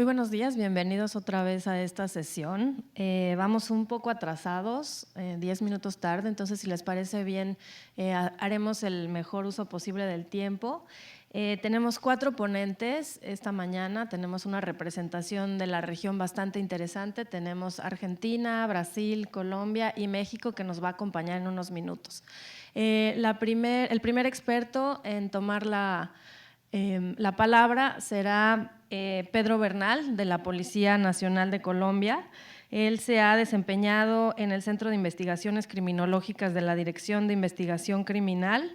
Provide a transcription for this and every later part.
Muy buenos días, bienvenidos otra vez a esta sesión. Vamos un poco atrasados, 10 minutos tarde, entonces si les parece bien, haremos el mejor uso posible del tiempo. Tenemos 4 ponentes esta mañana, tenemos una representación de la región bastante interesante, tenemos Argentina, Brasil, Colombia y México que nos va a acompañar en unos minutos. El primer experto en tomar la palabra será Pedro Bernal, de la Policía Nacional de Colombia. Él se ha desempeñado en el Centro de Investigaciones Criminológicas de la Dirección de Investigación Criminal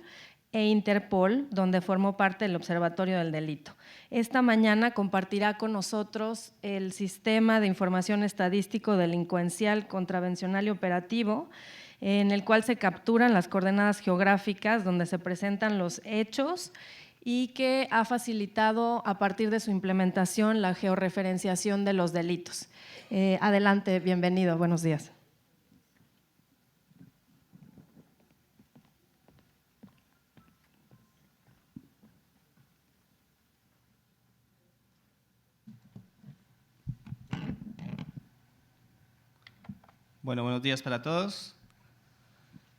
e Interpol, donde formó parte del Observatorio del Delito. Esta mañana compartirá con nosotros el Sistema de Información Estadístico Delincuencial, Contravencional y Operativo, en el cual se capturan las coordenadas geográficas donde se presentan los hechos y que ha facilitado a partir de su implementación la georreferenciación de los delitos. Adelante, bienvenido, buenos días. Bueno, buenos días para todos.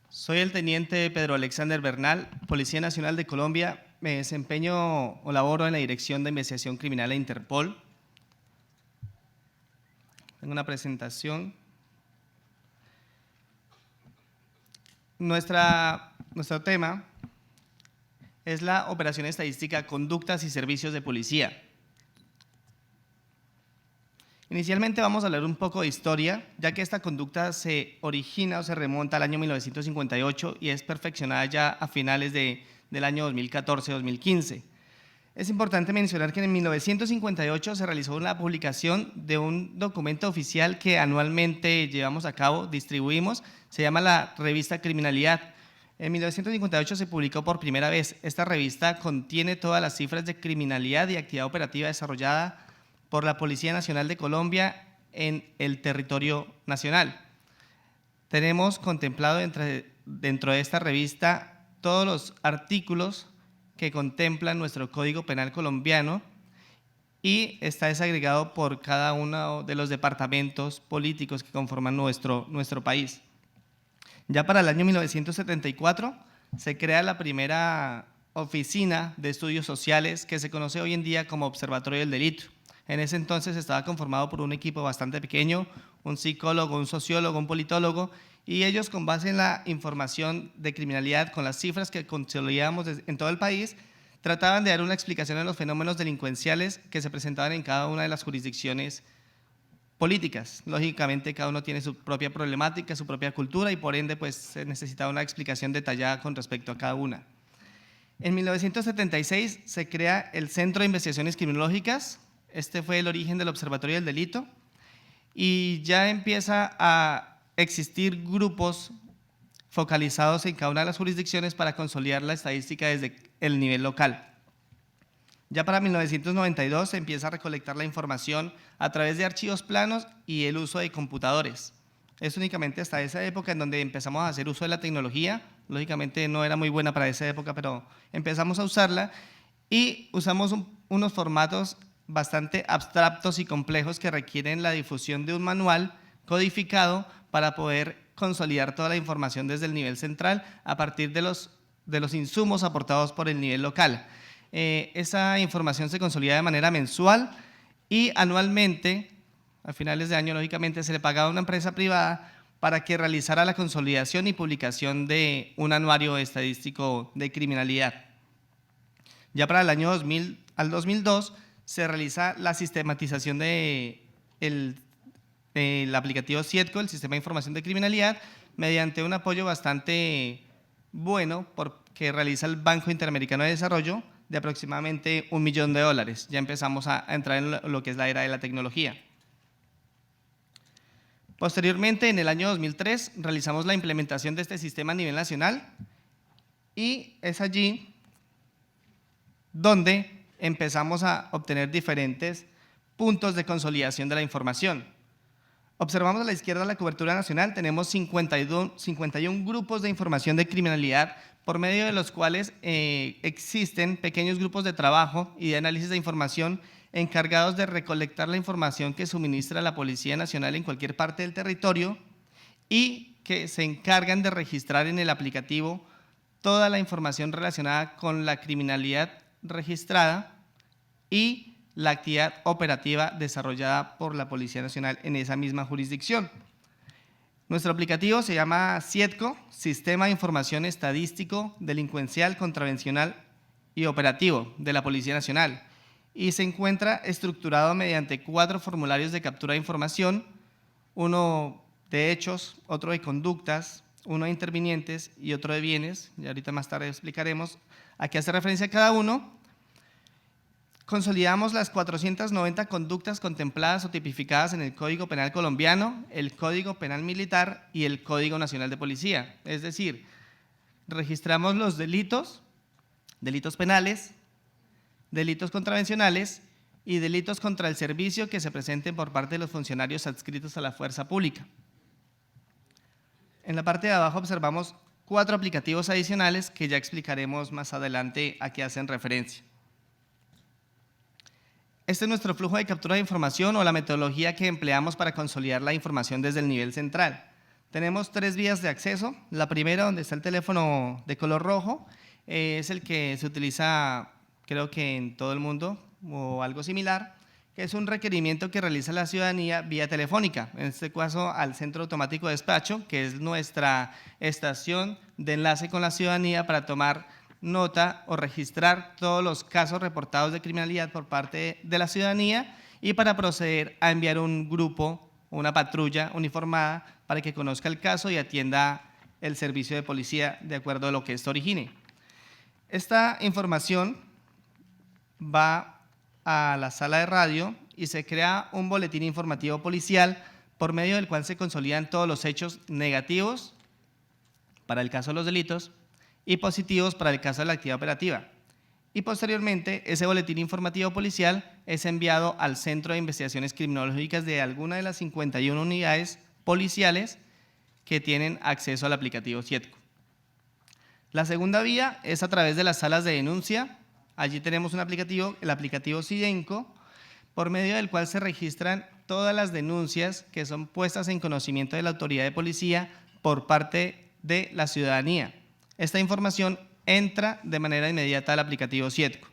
Soy el teniente Pedro Alexander Bernal, Policía Nacional de Colombia. Me desempeño o laboro en la Dirección de Investigación Criminal e Interpol. Tengo una presentación. Nuestro tema es la operación estadística Conductas y Servicios de Policía. Inicialmente vamos a hablar un poco de historia, ya que esta conducta se origina o se remonta al año 1958 y es perfeccionada ya a finales del año 2014-2015. Es importante mencionar que en 1958 se realizó una publicación de un documento oficial que anualmente llevamos a cabo, distribuimos, se llama la revista Criminalidad. En 1958 se publicó por primera vez. Esta revista contiene todas las cifras de criminalidad y actividad operativa desarrollada por la Policía Nacional de Colombia en el territorio nacional. Tenemos contemplado dentro de esta revista todos los artículos que contemplan nuestro Código Penal colombiano y está desagregado por cada uno de los departamentos políticos que conforman nuestro país. Ya para el año 1974 se crea la primera oficina de estudios sociales que se conoce hoy en día como Observatorio del Delito. En ese entonces estaba conformado por un equipo bastante pequeño, un psicólogo, un sociólogo, un politólogo, y ellos con base en la información de criminalidad, con las cifras que consolidamos en todo el país, trataban de dar una explicación de los fenómenos delincuenciales que se presentaban en cada una de las jurisdicciones políticas. Lógicamente cada uno tiene su propia problemática, su propia cultura y por ende pues se necesitaba una explicación detallada con respecto a cada una. En 1976 se crea el Centro de Investigaciones Criminológicas. Este fue el origen del Observatorio del Delito y ya empieza a existir grupos focalizados en cada una de las jurisdicciones para consolidar la estadística desde el nivel local. Ya para 1992 se empieza a recolectar la información a través de archivos planos y el uso de computadores. Es únicamente hasta esa época en donde empezamos a hacer uso de la tecnología. Lógicamente no era muy buena para esa época, pero empezamos a usarla y usamos unos formatos bastante abstractos y complejos que requieren la difusión de un manual codificado para poder consolidar toda la información desde el nivel central a partir de los insumos aportados por el nivel local. Esa información se consolida de manera mensual y anualmente, a finales de año, lógicamente, se le pagaba a una empresa privada para que realizara la consolidación y publicación de un anuario estadístico de criminalidad. Ya para el año 2000 al 2002 se realiza la sistematización del aplicativo CIETCO, el Sistema de Información de Criminalidad, mediante un apoyo bastante bueno que realiza el Banco Interamericano de Desarrollo de aproximadamente $1 millón. Ya empezamos a entrar en lo que es la era de la tecnología. Posteriormente, en el año 2003, realizamos la implementación de este sistema a nivel nacional y es allí donde empezamos a obtener diferentes puntos de consolidación de la información. Observamos a la izquierda la cobertura nacional, tenemos 51 grupos de información de criminalidad por medio de los cuales existen pequeños grupos de trabajo y de análisis de información encargados de recolectar la información que suministra la Policía Nacional en cualquier parte del territorio y que se encargan de registrar en el aplicativo toda la información relacionada con la criminalidad registrada y la actividad operativa desarrollada por la Policía Nacional en esa misma jurisdicción. Nuestro aplicativo se llama SIEDCO, Sistema de Información Estadístico, Delincuencial, Contravencional y Operativo de la Policía Nacional, y se encuentra estructurado mediante 4 formularios de captura de información, uno de hechos, otro de conductas, uno de intervinientes y otro de bienes, y ahorita más tarde explicaremos a qué hace referencia cada uno. Consolidamos las 490 conductas contempladas o tipificadas en el Código Penal colombiano, el Código Penal militar y el Código Nacional de Policía. Es decir, registramos los delitos penales, delitos contravencionales y delitos contra el servicio que se presenten por parte de los funcionarios adscritos a la fuerza pública. En la parte de abajo observamos 4 aplicativos adicionales que ya explicaremos más adelante a qué hacen referencia. Este es nuestro flujo de captura de información o la metodología que empleamos para consolidar la información desde el nivel central. Tenemos 3 vías de acceso. La primera, donde está el teléfono de color rojo, es el que se utiliza, creo que en todo el mundo o algo similar, que es un requerimiento que realiza la ciudadanía vía telefónica, en este caso al Centro Automático de Despacho, que es nuestra estación de enlace con la ciudadanía para tomar nota o registrar todos los casos reportados de criminalidad por parte de la ciudadanía y para proceder a enviar un grupo, una patrulla uniformada para que conozca el caso y atienda el servicio de policía de acuerdo a lo que esto origine. Esta información va a la sala de radio y se crea un boletín informativo policial por medio del cual se consolidan todos los hechos negativos para el caso de los delitos y positivos para el caso de la actividad operativa. Y posteriormente, ese boletín informativo policial es enviado al Centro de Investigaciones Criminológicas de alguna de las 51 unidades policiales que tienen acceso al aplicativo SIEDCO. La segunda vía es a través de las salas de denuncia. Allí tenemos un aplicativo, el aplicativo SIDENCO, por medio del cual se registran todas las denuncias que son puestas en conocimiento de la autoridad de policía por parte de la ciudadanía. Esta información entra de manera inmediata al aplicativo SIEDCO.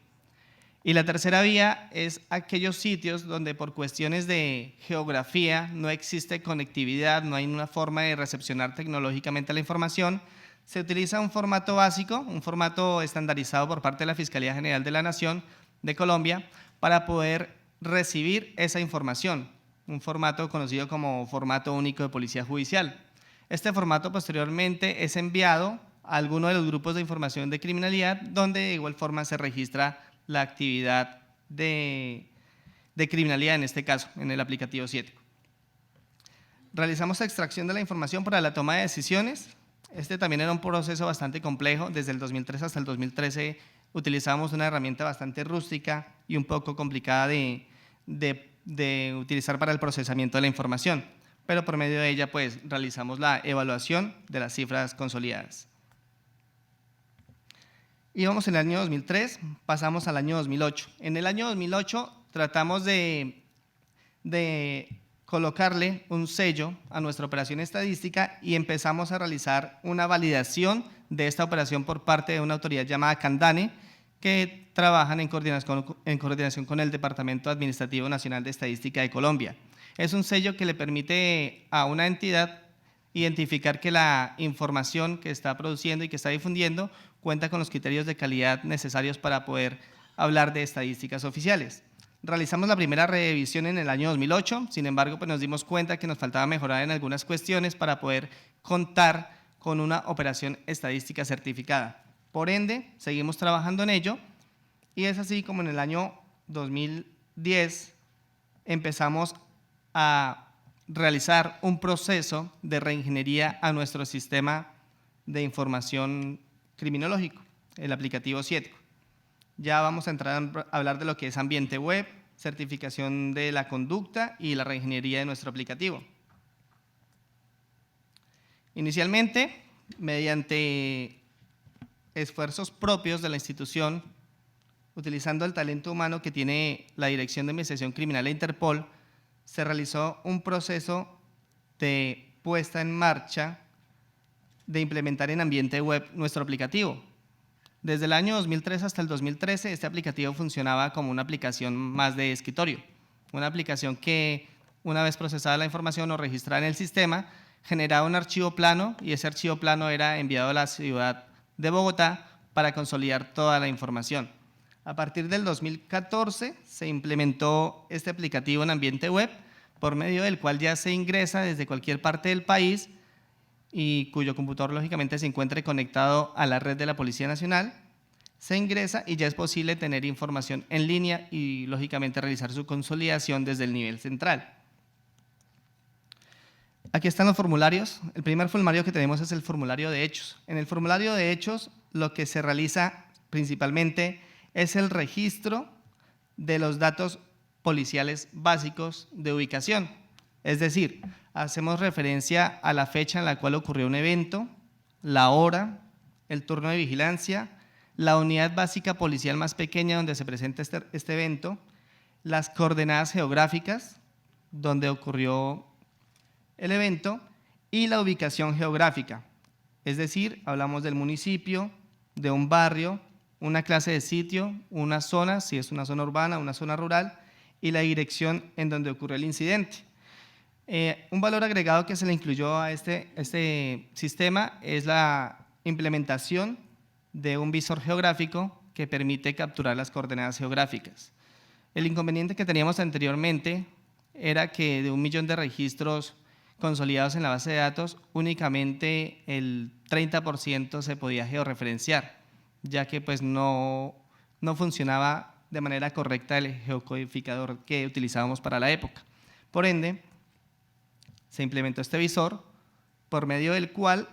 Y la tercera vía es aquellos sitios donde por cuestiones de geografía no existe conectividad, no hay una forma de recepcionar tecnológicamente la información. Se utiliza un formato básico, un formato estandarizado por parte de la Fiscalía General de la Nación de Colombia para poder recibir esa información, un formato conocido como formato único de policía judicial. Este formato posteriormente es enviado a alguno de los grupos de información de criminalidad, donde de igual forma se registra la actividad de criminalidad, en este caso, en el aplicativo SIEDCO. Realizamos extracción de la información para la toma de decisiones. Este también era un proceso bastante complejo. Desde el 2003 hasta el 2013 utilizamos una herramienta bastante rústica y un poco complicada de utilizar para el procesamiento de la información, pero por medio de ella pues realizamos la evaluación de las cifras consolidadas. Íbamos en el año 2003, pasamos al año 2008. En el año 2008 tratamos de colocarle un sello a nuestra operación estadística y empezamos a realizar una validación de esta operación por parte de una autoridad llamada Candane, que trabajan en coordinación con el Departamento Administrativo Nacional de Estadística de Colombia. Es un sello que le permite a una entidad identificar que la información que está produciendo y que está difundiendo cuenta con los criterios de calidad necesarios para poder hablar de estadísticas oficiales. Realizamos la primera revisión en el año 2008, sin embargo, pues nos dimos cuenta que nos faltaba mejorar en algunas cuestiones para poder contar con una operación estadística certificada. Por ende, seguimos trabajando en ello y es así como en el año 2010 empezamos a realizar un proceso de reingeniería a nuestro sistema de información criminológico, el aplicativo SIEDCO. Ya vamos a entrar a hablar de lo que es ambiente web, certificación de la conducta y la reingeniería de nuestro aplicativo. Inicialmente, mediante esfuerzos propios de la institución, utilizando el talento humano que tiene la Dirección de Investigación Criminal e Interpol, se realizó un proceso de puesta en marcha de implementar en ambiente web nuestro aplicativo. Desde el año 2003 hasta el 2013, este aplicativo funcionaba como una aplicación más de escritorio, una aplicación que, una vez procesada la información o registrada en el sistema, generaba un archivo plano y ese archivo plano era enviado a la ciudad de Bogotá para consolidar toda la información. A partir del 2014 se implementó este aplicativo en ambiente web, por medio del cual ya se ingresa desde cualquier parte del país y cuyo computador lógicamente se encuentre conectado a la red de la Policía Nacional, se ingresa y ya es posible tener información en línea y lógicamente realizar su consolidación desde el nivel central. Aquí están los formularios. El primer formulario que tenemos es el formulario de hechos. En el formulario de hechos lo que se realiza principalmente es el registro de los datos policiales básicos de ubicación. Es decir, hacemos referencia a la fecha en la cual ocurrió un evento, la hora, el turno de vigilancia, la unidad básica policial más pequeña donde se presenta este evento, las coordenadas geográficas donde ocurrió el evento y la ubicación geográfica. Es decir, hablamos del municipio, de un barrio, una clase de sitio, una zona, si es una zona urbana, una zona rural, y la dirección en donde ocurrió el incidente. Un valor agregado que se le incluyó a este sistema es la implementación de un visor geográfico que permite capturar las coordenadas geográficas. El inconveniente que teníamos anteriormente era que de 1 millón de registros consolidados en la base de datos, únicamente el 30% se podía georreferenciar, ya que pues no funcionaba de manera correcta el geocodificador que utilizábamos para la época. Por ende, se implementó este visor, por medio del cual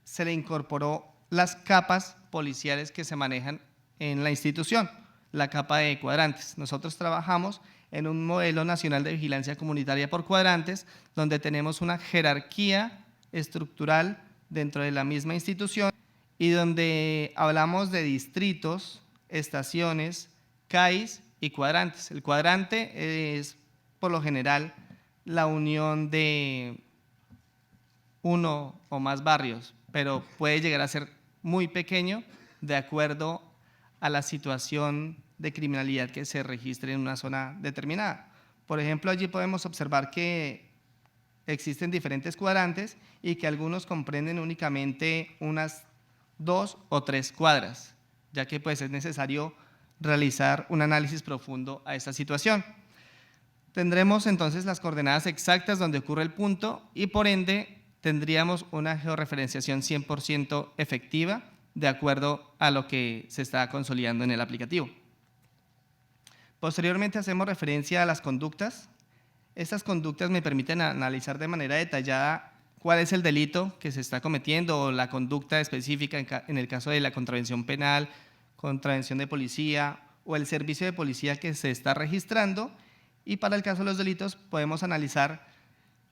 se le incorporó las capas policiales que se manejan en la institución, la capa de cuadrantes. Nosotros trabajamos en un modelo nacional de vigilancia comunitaria por cuadrantes, donde tenemos una jerarquía estructural dentro de la misma institución y donde hablamos de distritos, estaciones, CAIs y cuadrantes. El cuadrante es, por lo general, la unión de uno o más barrios, pero puede llegar a ser muy pequeño de acuerdo a la situación de criminalidad que se registre en una zona determinada. Por ejemplo, allí podemos observar que existen diferentes cuadrantes y que algunos comprenden únicamente unas 2 o 3 cuadras, ya que pues es necesario realizar un análisis profundo a esta situación. Tendremos entonces las coordenadas exactas donde ocurre el punto y por ende tendríamos una georreferenciación 100% efectiva de acuerdo a lo que se está consolidando en el aplicativo. Posteriormente hacemos referencia a las conductas. Estas conductas me permiten analizar de manera detallada cuál es el delito que se está cometiendo o la conducta específica en el caso de la contravención penal, contravención de policía o el servicio de policía que se está registrando. Y para el caso de los delitos podemos analizar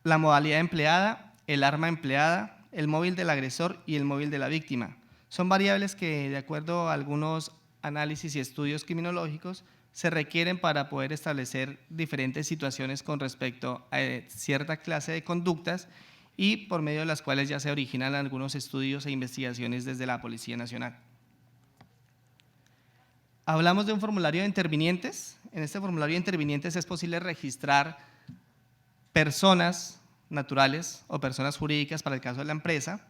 la modalidad empleada, el arma empleada, el móvil del agresor y el móvil de la víctima. Son variables que, de acuerdo a algunos análisis y estudios criminológicos, se requieren para poder establecer diferentes situaciones con respecto a cierta clase de conductas y por medio de las cuales ya se originan algunos estudios e investigaciones desde la Policía Nacional. Hablamos de un formulario de intervinientes. En este formulario de intervinientes es posible registrar personas naturales o personas jurídicas para el caso de la empresa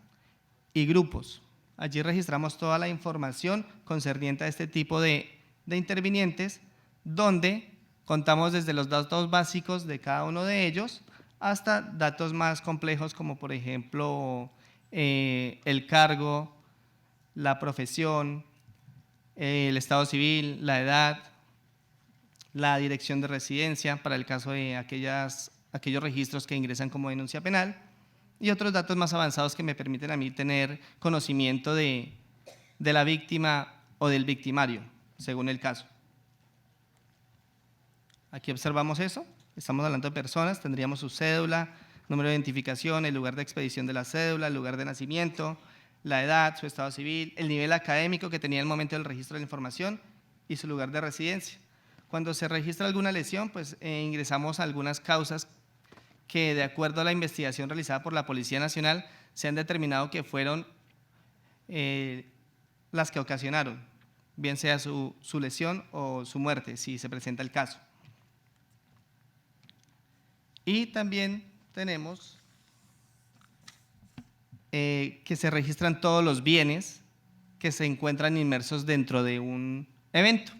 y grupos. Allí registramos toda la información concerniente a este tipo de intervinientes, donde contamos desde los datos básicos de cada uno de ellos hasta datos más complejos como por ejemplo el cargo, la profesión, el estado civil, la edad, la dirección de residencia para el caso de aquellos registros que ingresan como denuncia penal y otros datos más avanzados que me permiten a mí tener conocimiento de la víctima o del victimario, según el caso. Aquí observamos eso, estamos hablando de personas, tendríamos su cédula, número de identificación, el lugar de expedición de la cédula, el lugar de nacimiento, la edad, su estado civil, el nivel académico que tenía en el momento del registro de la información y su lugar de residencia. Cuando se registra alguna lesión, pues ingresamos a algunas causas que, de acuerdo a la investigación realizada por la Policía Nacional, se han determinado que fueron las que ocasionaron, bien sea su lesión o su muerte, si se presenta el caso. Y también tenemos que se registran todos los bienes que se encuentran inmersos dentro de un evento.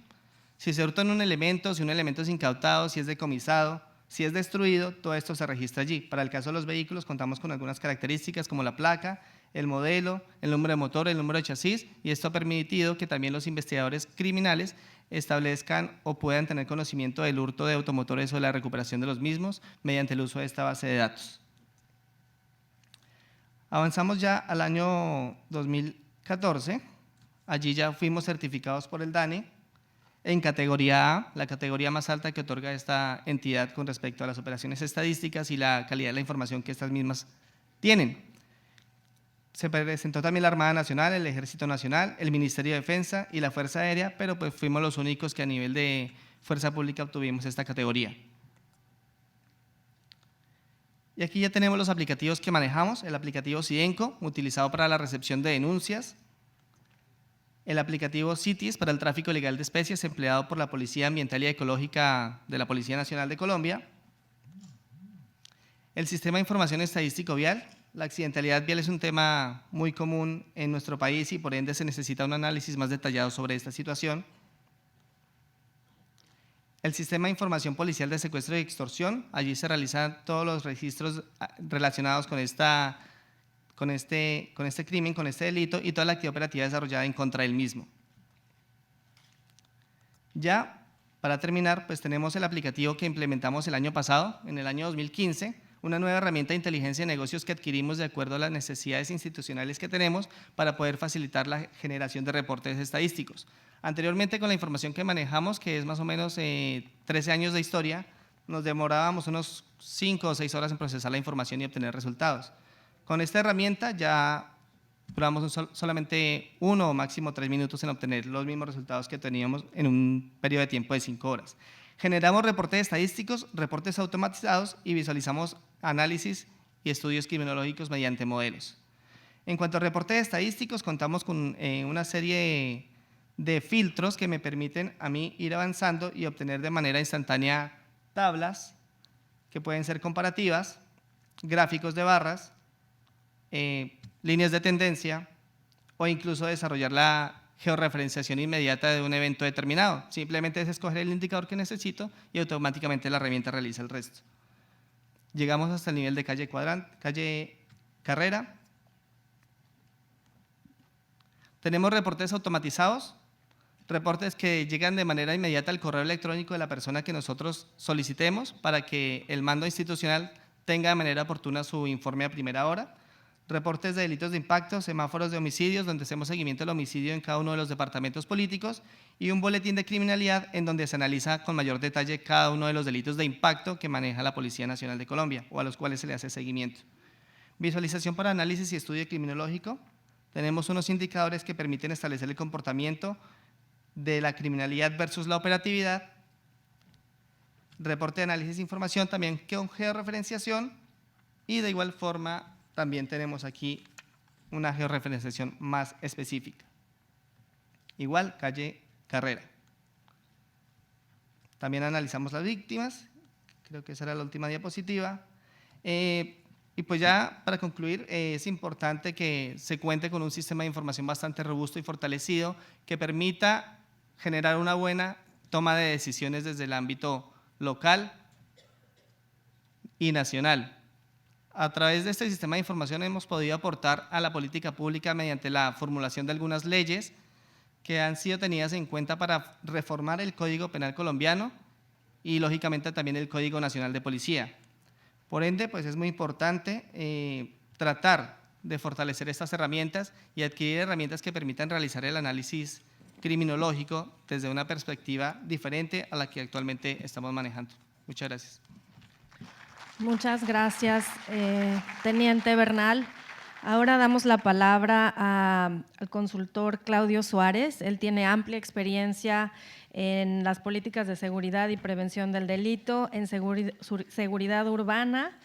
Si se hurta un elemento, si un elemento es incautado, si es decomisado, si es destruido, todo esto se registra allí. Para el caso de los vehículos contamos con algunas características como la placa, el modelo, el número de motor, el número de chasis, y esto ha permitido que también los investigadores criminales establezcan o puedan tener conocimiento del hurto de automotores o de la recuperación de los mismos mediante el uso de esta base de datos. Avanzamos ya al año 2014, allí ya fuimos certificados por el DANE en categoría A, la categoría más alta que otorga esta entidad con respecto a las operaciones estadísticas y la calidad de la información que estas mismas tienen. Se presentó también la Armada Nacional, el Ejército Nacional, el Ministerio de Defensa y la Fuerza Aérea, pero pues fuimos los únicos que a nivel de fuerza pública obtuvimos esta categoría. Y aquí ya tenemos los aplicativos que manejamos: el aplicativo Sidenco, utilizado para la recepción de denuncias; el aplicativo CITIS, para el tráfico ilegal de especies, empleado por la Policía Ambiental y Ecológica de la Policía Nacional de Colombia; el Sistema de Información Estadístico Vial. La accidentalidad vial es un tema muy común en nuestro país y por ende se necesita un análisis más detallado sobre esta situación; el Sistema de Información Policial de Secuestro y Extorsión. Allí se realizan todos los registros relacionados con este crimen, con este delito, y toda la actividad operativa desarrollada en contra del mismo. Ya para terminar, pues tenemos el aplicativo que implementamos el año pasado, en el año 2015, una nueva herramienta de inteligencia de negocios que adquirimos de acuerdo a las necesidades institucionales que tenemos para poder facilitar la generación de reportes estadísticos. Anteriormente, con la información que manejamos, que es más o menos 13 años de historia, nos demorábamos unos 5 o 6 horas en procesar la información y obtener resultados. Con esta herramienta ya duramos solamente 1 o máximo 3 minutos en obtener los mismos resultados que teníamos en un periodo de tiempo de 5 horas. Generamos reportes estadísticos, reportes automatizados y visualizamos análisis y estudios criminológicos mediante modelos. En cuanto a reportes estadísticos, contamos con una serie de filtros que me permiten a mí ir avanzando y obtener de manera instantánea tablas que pueden ser comparativas, gráficos de barras, líneas de tendencia, o incluso desarrollar la georreferenciación inmediata de un evento determinado. Simplemente es escoger el indicador que necesito y automáticamente la herramienta realiza el resto. Llegamos hasta el nivel de calle Carrera. Tenemos reportes automatizados, reportes que llegan de manera inmediata al correo electrónico de la persona que nosotros solicitemos para que el mando institucional tenga de manera oportuna su informe a primera hora; reportes de delitos de impacto, semáforos de homicidios, donde hacemos seguimiento del homicidio en cada uno de los departamentos políticos; y un boletín de criminalidad en donde se analiza con mayor detalle cada uno de los delitos de impacto que maneja la Policía Nacional de Colombia o a los cuales se le hace seguimiento. Visualización para análisis y estudio criminológico. Tenemos unos indicadores que permiten establecer el comportamiento de la criminalidad versus la operatividad. Reporte de análisis de información también con georreferenciación, y de igual forma también tenemos aquí una georreferenciación más específica. Igual, calle Carrera. También analizamos las víctimas, creo que esa era la última diapositiva. Y pues ya para concluir, es importante que se cuente con un sistema de información bastante robusto y fortalecido que permita generar una buena toma de decisiones desde el ámbito local y nacional. A través de este sistema de información hemos podido aportar a la política pública mediante la formulación de algunas leyes que han sido tenidas en cuenta para reformar el Código Penal colombiano y lógicamente también el Código Nacional de Policía. Por ende, pues es muy importante tratar de fortalecer estas herramientas y adquirir herramientas que permitan realizar el análisis criminológico desde una perspectiva diferente a la que actualmente estamos manejando. Muchas gracias. Muchas gracias, Teniente Bernal. Ahora damos la palabra al consultor Claudio Suárez. Él tiene amplia experiencia en las políticas de seguridad y prevención del delito, en seguridad urbana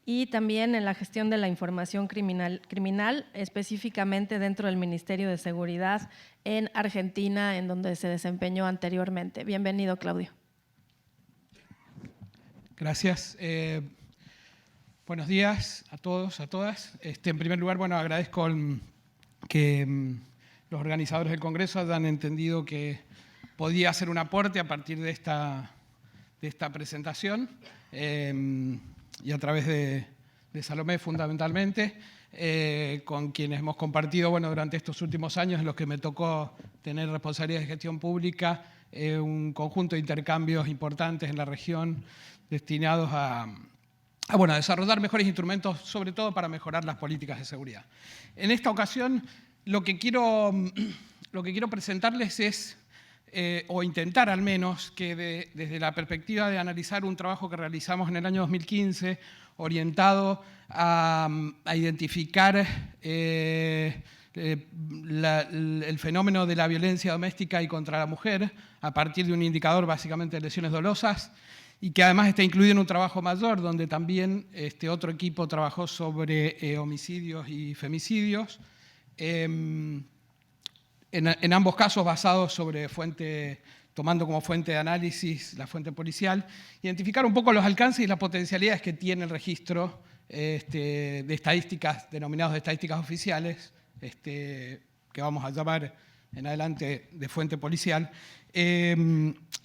y también en la gestión de la información criminal, específicamente dentro del Ministerio de Seguridad en Argentina, en donde se desempeñó anteriormente. Bienvenido, Claudio. Gracias. Buenos días a todos, a todas. En primer lugar, bueno, agradezco que los organizadores del Congreso hayan entendido que podía hacer un aporte a partir de esta presentación y a través de Salomé fundamentalmente, con quienes hemos compartido durante estos últimos años en los que me tocó tener responsabilidades de gestión pública, un conjunto de intercambios importantes en la región destinados a desarrollar mejores instrumentos, sobre todo para mejorar las políticas de seguridad. En esta ocasión, lo que quiero presentarles es, o intentar al menos, que desde la perspectiva de analizar un trabajo que realizamos en el año 2015, orientado a identificar el fenómeno de la violencia doméstica y contra la mujer, a partir de un indicador básicamente de lesiones dolosas, y que además está incluido en un trabajo mayor, donde también otro equipo trabajó sobre homicidios y femicidios, en ambos casos basados sobre tomando como fuente de análisis la fuente policial, identificar un poco los alcances y las potencialidades que tiene el registro de estadísticas, denominados de estadísticas oficiales, que vamos a llamar en adelante de fuente policial,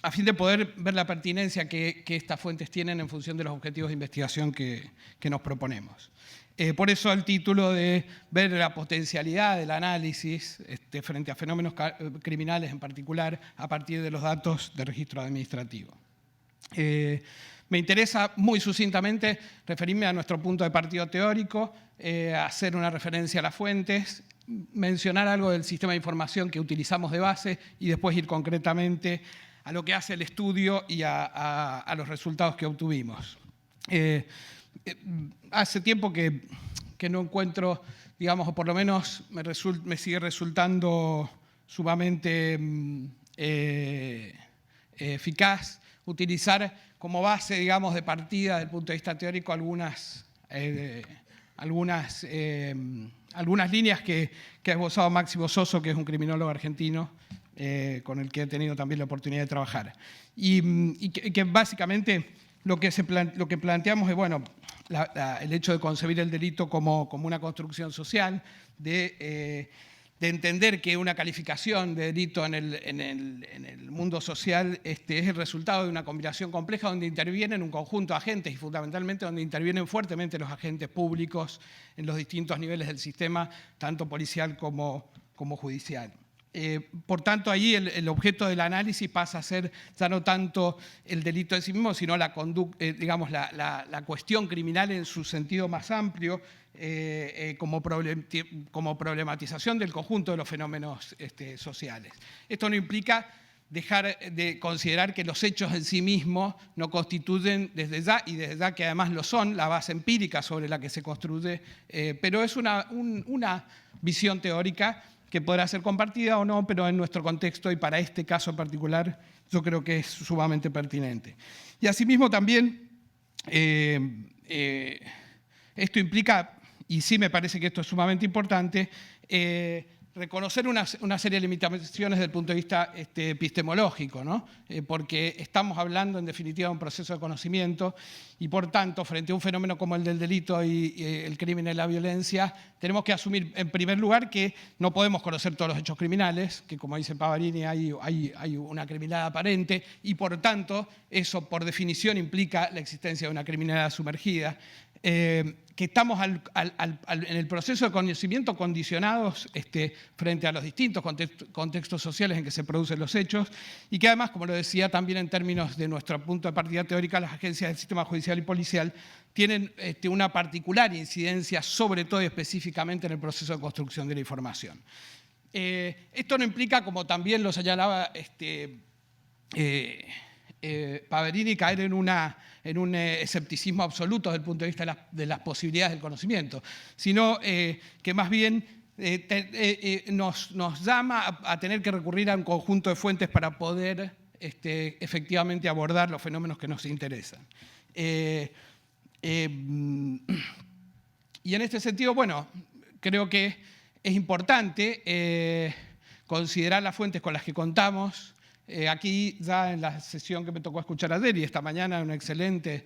a fin de poder ver la pertinencia que estas fuentes tienen en función de los objetivos de investigación que nos proponemos. Por eso el título de ver la potencialidad del análisis frente a fenómenos criminales en particular a partir de los datos de registro administrativo. Me interesa muy sucintamente referirme a nuestro punto de partida teórico, hacer una referencia a las fuentes, mencionar algo del sistema de información que utilizamos de base y después ir concretamente a lo que hace el estudio y a los resultados que obtuvimos. Hace tiempo que no encuentro, digamos, o por lo menos me sigue resultando sumamente eficaz utilizar como base, digamos, de partida desde el punto de vista teórico algunas líneas que ha esbozado Máximo Soso, que es un criminólogo argentino con el que he tenido también la oportunidad de trabajar. Y que básicamente lo que planteamos es, el hecho de concebir el delito como una construcción social, de entender que una calificación de delito en el mundo social es el resultado de una combinación compleja donde intervienen un conjunto de agentes y fundamentalmente donde intervienen fuertemente los agentes públicos en los distintos niveles del sistema, tanto policial como judicial. Por tanto, ahí el objeto del análisis pasa a ser ya no tanto el delito en sí mismo, sino la cuestión criminal en su sentido más amplio, como problematización del conjunto de los fenómenos sociales. Esto no implica dejar de considerar que los hechos en sí mismos no constituyen desde ya, y desde ya que además lo son, la base empírica sobre la que se construye, pero es una visión teórica que podrá ser compartida o no, pero en nuestro contexto y para este caso en particular yo creo que es sumamente pertinente. Y asimismo también esto implica, y sí me parece que esto es sumamente importante, reconocer una serie de limitaciones desde el punto de vista epistemológico, ¿no? Porque estamos hablando en definitiva de un proceso de conocimiento y por tanto frente a un fenómeno como el del delito y el crimen y la violencia tenemos que asumir en primer lugar que no podemos conocer todos los hechos criminales, que como dice Pavarini hay una criminalidad aparente y por tanto eso por definición implica la existencia de una criminalidad sumergida. Que estamos en el proceso de conocimiento condicionados frente a los distintos contextos sociales en que se producen los hechos y que además, como lo decía también en términos de nuestro punto de partida teórica, las agencias del sistema judicial y policial tienen una particular incidencia, sobre todo y específicamente en el proceso de construcción de la información. Esto no implica, como también lo señalaba Paverini caer en un escepticismo absoluto desde el punto de vista de las posibilidades del conocimiento, sino que más bien nos llama a tener que recurrir a un conjunto de fuentes para poder efectivamente abordar los fenómenos que nos interesan. Y en este sentido, bueno, creo que es importante considerar las fuentes con las que contamos. Aquí ya en la sesión que me tocó escuchar ayer y esta mañana una excelente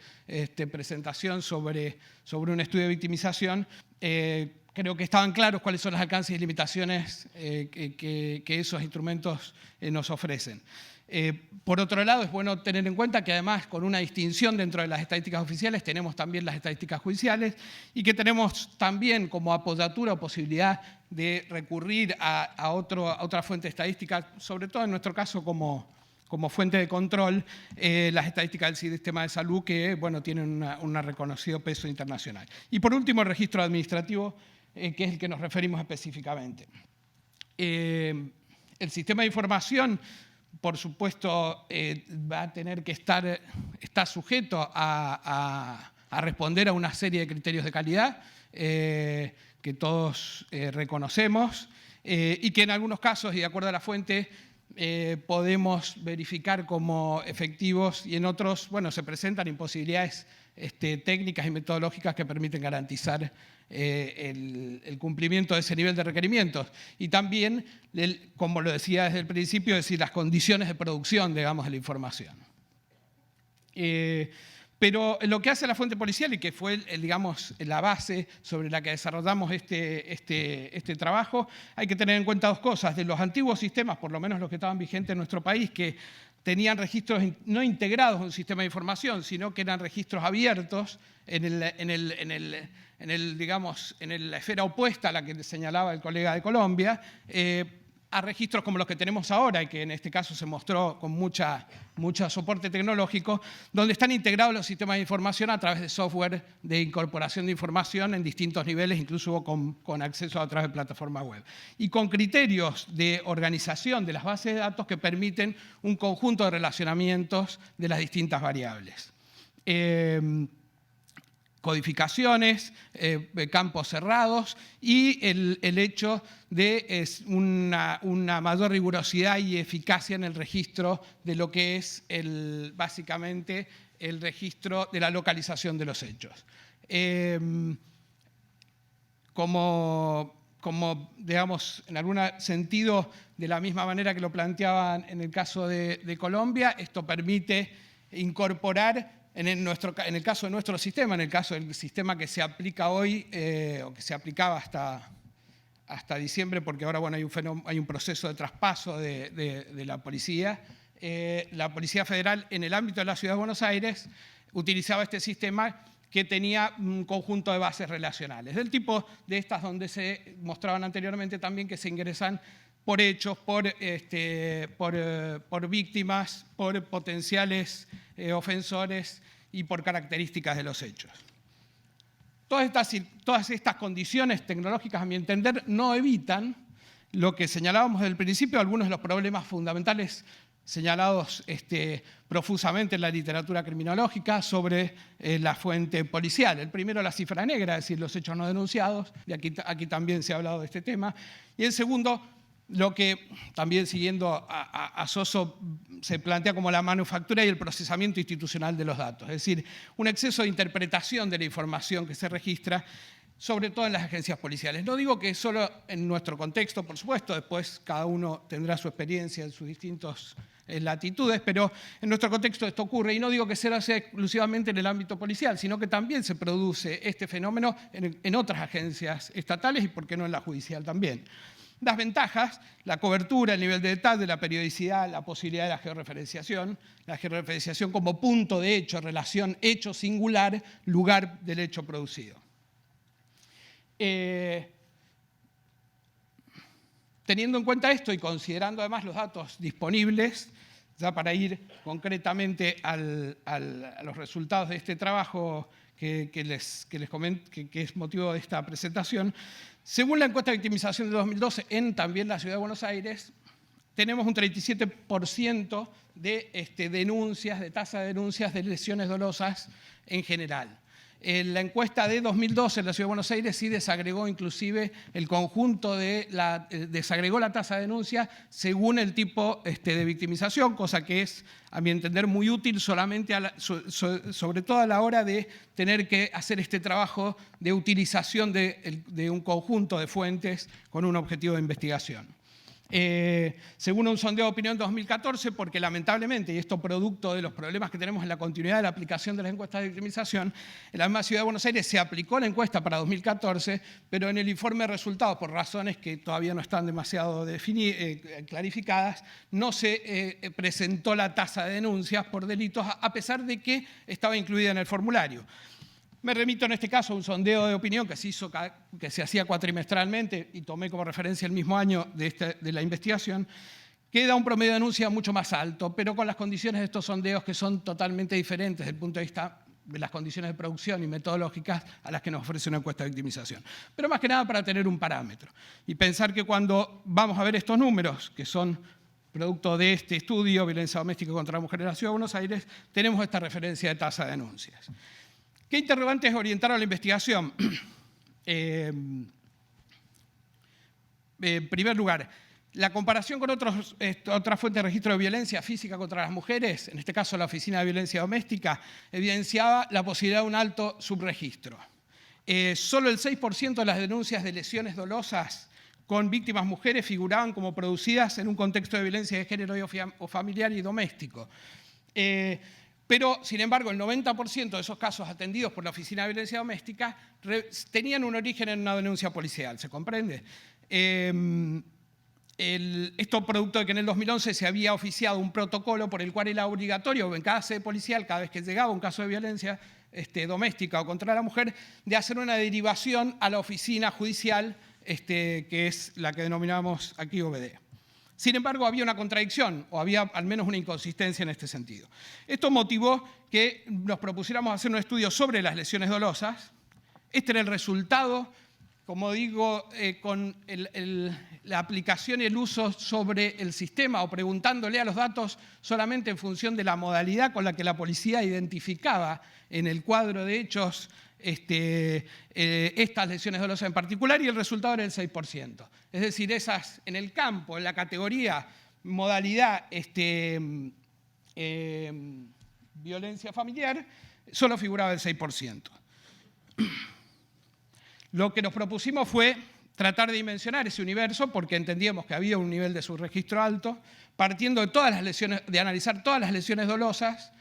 presentación sobre un estudio de victimización, creo que estaban claros cuáles son los alcances y limitaciones que esos instrumentos nos ofrecen. Por otro lado, es bueno tener en cuenta que además con una distinción dentro de las estadísticas oficiales tenemos también las estadísticas judiciales y que tenemos también como apoyatura o posibilidad de recurrir a otra fuente estadística, sobre todo en nuestro caso como fuente de control, las estadísticas del sistema de salud que bueno, tienen un reconocido peso internacional. Y por último, el registro administrativo, que es el que nos referimos específicamente. El sistema de información, por supuesto, va a tener que está sujeto a responder a una serie de criterios de calidad que todos reconocemos y que en algunos casos, y de acuerdo a la fuente, podemos verificar como efectivos y en otros, bueno, se presentan imposibilidades técnicas y metodológicas que permiten garantizar el cumplimiento de ese nivel de requerimientos. Y también, como lo decía desde el principio, es decir, las condiciones de producción, digamos, de la información. Pero lo que hace la fuente policial y que fue, digamos, la base sobre la que desarrollamos este trabajo, hay que tener en cuenta dos cosas. De los antiguos sistemas, por lo menos los que estaban vigentes en nuestro país, que tenían registros no integrados en un sistema de información, sino que eran registros abiertos en la esfera opuesta a la que señalaba el colega de Colombia, a registros como los que tenemos ahora y que en este caso se mostró con mucho soporte tecnológico, donde están integrados los sistemas de información a través de software de incorporación de información en distintos niveles, incluso con acceso a través de plataforma web. Y con criterios de organización de las bases de datos que permiten un conjunto de relacionamientos de las distintas variables. Codificaciones, campos cerrados y el hecho de una mayor rigurosidad y eficacia en el registro de lo que es básicamente el registro de la localización de los hechos. Como digamos, en algún sentido, de la misma manera que lo planteaban en el caso de Colombia, esto permite incorporar en el caso de nuestro sistema, en el caso del sistema que se aplica hoy, o que se aplicaba hasta diciembre, porque ahora bueno, hay un proceso de traspaso de la Policía Federal en el ámbito de la Ciudad de Buenos Aires utilizaba este sistema que tenía un conjunto de bases relacionales, del tipo de estas donde se mostraban anteriormente también que se ingresan por hechos, por víctimas, por potenciales ofensores y por características de los hechos. Todas estas condiciones tecnológicas, a mi entender, no evitan lo que señalábamos desde el principio, algunos de los problemas fundamentales señalados profusamente en la literatura criminológica sobre la fuente policial. El primero, la cifra negra, es decir, los hechos no denunciados, y aquí también se ha hablado de este tema. Y el segundo, lo que también siguiendo a Soso se plantea como la manufactura y el procesamiento institucional de los datos, es decir, un exceso de interpretación de la información que se registra, sobre todo en las agencias policiales. No digo que solo en nuestro contexto, por supuesto, después cada uno tendrá su experiencia en sus distintas latitudes, pero en nuestro contexto esto ocurre, y no digo que sea exclusivamente en el ámbito policial, sino que también se produce este fenómeno en otras agencias estatales y, por qué no, en la judicial también. Las ventajas, la cobertura, el nivel de detalle, la periodicidad, la posibilidad de la georreferenciación como punto de hecho, relación hecho singular, lugar del hecho producido. Teniendo en cuenta esto y considerando además los datos disponibles, ya para ir concretamente a los resultados de este trabajo que les comento, que es motivo de esta presentación, según la encuesta de victimización de 2012 en también la Ciudad de Buenos Aires, tenemos un 37% de denuncias, de tasa de denuncias de lesiones dolosas en general. En la encuesta de 2012 en la Ciudad de Buenos Aires sí desagregó inclusive el conjunto desagregó la tasa de denuncia según el tipo de victimización, cosa que es, a mi entender, muy útil solamente sobre todo a la hora de tener que hacer este trabajo de utilización de un conjunto de fuentes con un objetivo de investigación. Según un sondeo de opinión 2014, porque lamentablemente, y esto producto de los problemas que tenemos en la continuidad de la aplicación de las encuestas de victimización, en la misma Ciudad de Buenos Aires se aplicó la encuesta para 2014, pero en el informe de resultados, por razones que todavía no están demasiado clarificadas, no se presentó la tasa de denuncias por delitos, a pesar de que estaba incluida en el formulario. Me remito en este caso a un sondeo de opinión que se hacía cuatrimestralmente y tomé como referencia el mismo año de la investigación, que da un promedio de denuncia mucho más alto, pero con las condiciones de estos sondeos que son totalmente diferentes desde el punto de vista de las condiciones de producción y metodológicas a las que nos ofrece una encuesta de victimización. Pero más que nada para tener un parámetro y pensar que cuando vamos a ver estos números, que son producto de este estudio, violencia doméstica contra la mujer en la Ciudad de Buenos Aires, tenemos esta referencia de tasa de denuncias. ¿Qué interrogantes orientaron la investigación? En primer lugar, la comparación con otras fuentes de registro de violencia física contra las mujeres, en este caso la Oficina de Violencia Doméstica, evidenciaba la posibilidad de un alto subregistro. Solo el 6% de las denuncias de lesiones dolosas con víctimas mujeres figuraban como producidas en un contexto de violencia de género o familiar y doméstico. Pero, sin embargo, el 90% de esos casos atendidos por la Oficina de Violencia Doméstica tenían un origen en una denuncia policial, ¿se comprende? Esto producto de que en el 2011 se había oficiado un protocolo por el cual era obligatorio en cada sede policial, cada vez que llegaba un caso de violencia doméstica o contra la mujer, de hacer una derivación a la oficina judicial, que es la que denominamos aquí OVD. Sin embargo, había una contradicción, o había al menos una inconsistencia en este sentido. Esto motivó que nos propusiéramos hacer un estudio sobre las lesiones dolosas. Este era el resultado, como digo, con la aplicación y el uso sobre el sistema, o preguntándole a los datos solamente en función de la modalidad con la que la policía identificaba en el cuadro de hechos estas lesiones dolosas en particular, y el resultado era el 6%. Es decir, esas en el campo, en la categoría modalidad violencia familiar, solo figuraba el 6%. Lo que nos propusimos fue tratar de dimensionar ese universo, porque entendíamos que había un nivel de subregistro alto, partiendo de todas las lesiones, de analizar todas las lesiones dolosas,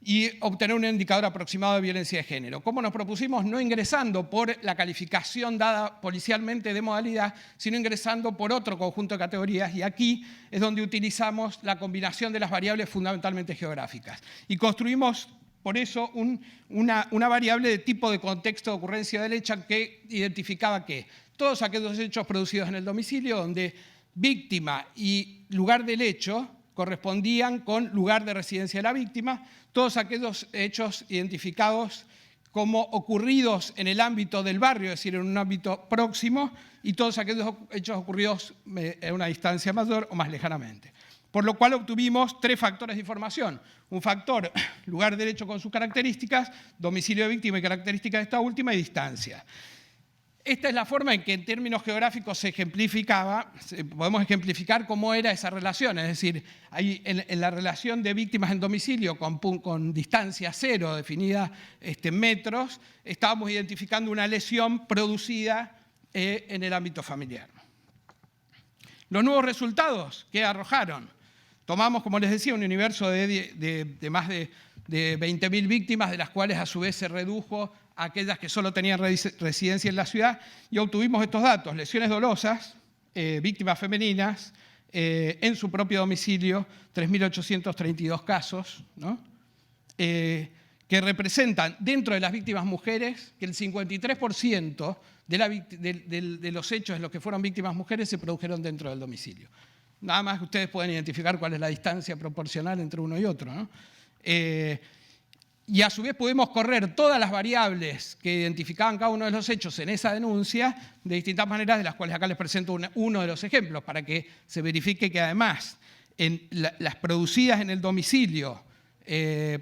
y obtener un indicador aproximado de violencia de género. ¿Cómo nos propusimos? No ingresando por la calificación dada policialmente de modalidad, sino ingresando por otro conjunto de categorías, y aquí es donde utilizamos la combinación de las variables fundamentalmente geográficas. Y construimos, por eso, una variable de tipo de contexto de ocurrencia del hecho que identificaba que todos aquellos hechos producidos en el domicilio, donde víctima y lugar del hecho correspondían con lugar de residencia de la víctima, todos aquellos hechos identificados como ocurridos en el ámbito del barrio, es decir, en un ámbito próximo, y todos aquellos hechos ocurridos en una distancia mayor o más lejanamente. Por lo cual obtuvimos 3 factores de información. Un factor, lugar del hecho con sus características, domicilio de víctima y características de esta última, y distancia. Esta es la forma en que en términos geográficos se ejemplificaba, podemos ejemplificar cómo era esa relación, es decir, ahí en la relación de víctimas en domicilio con distancia cero definida en metros, estábamos identificando una lesión producida en el ámbito familiar. Los nuevos resultados que arrojaron, tomamos, como les decía, un universo de más de 20.000 víctimas, de las cuales a su vez se redujo a aquellas que solo tenían residencia en la ciudad, y obtuvimos estos datos: lesiones dolosas, víctimas femeninas, en su propio domicilio, 3.832 casos, ¿no? Que representan dentro de las víctimas mujeres que el 53% de los hechos en los que fueron víctimas mujeres se produjeron dentro del domicilio. Nada más que ustedes pueden identificar cuál es la distancia proporcional entre uno y otro, ¿no? y a su vez pudimos correr todas las variables que identificaban cada uno de los hechos en esa denuncia de distintas maneras, de las cuales acá les presento uno de los ejemplos, para que se verifique que además las producidas en el domicilio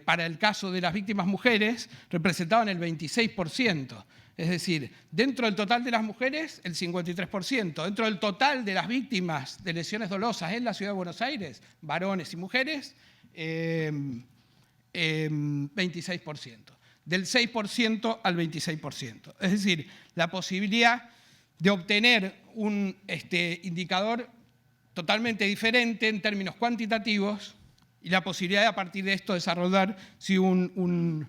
para el caso de las víctimas mujeres representaban el 26%. Es decir, dentro del total de las mujeres, el 53%. Dentro del total de las víctimas de lesiones dolosas en la Ciudad de Buenos Aires, varones y mujeres, 26%. Del 6% al 26%. Es decir, la posibilidad de obtener un indicador totalmente diferente en términos cuantitativos y la posibilidad de a partir de esto desarrollar un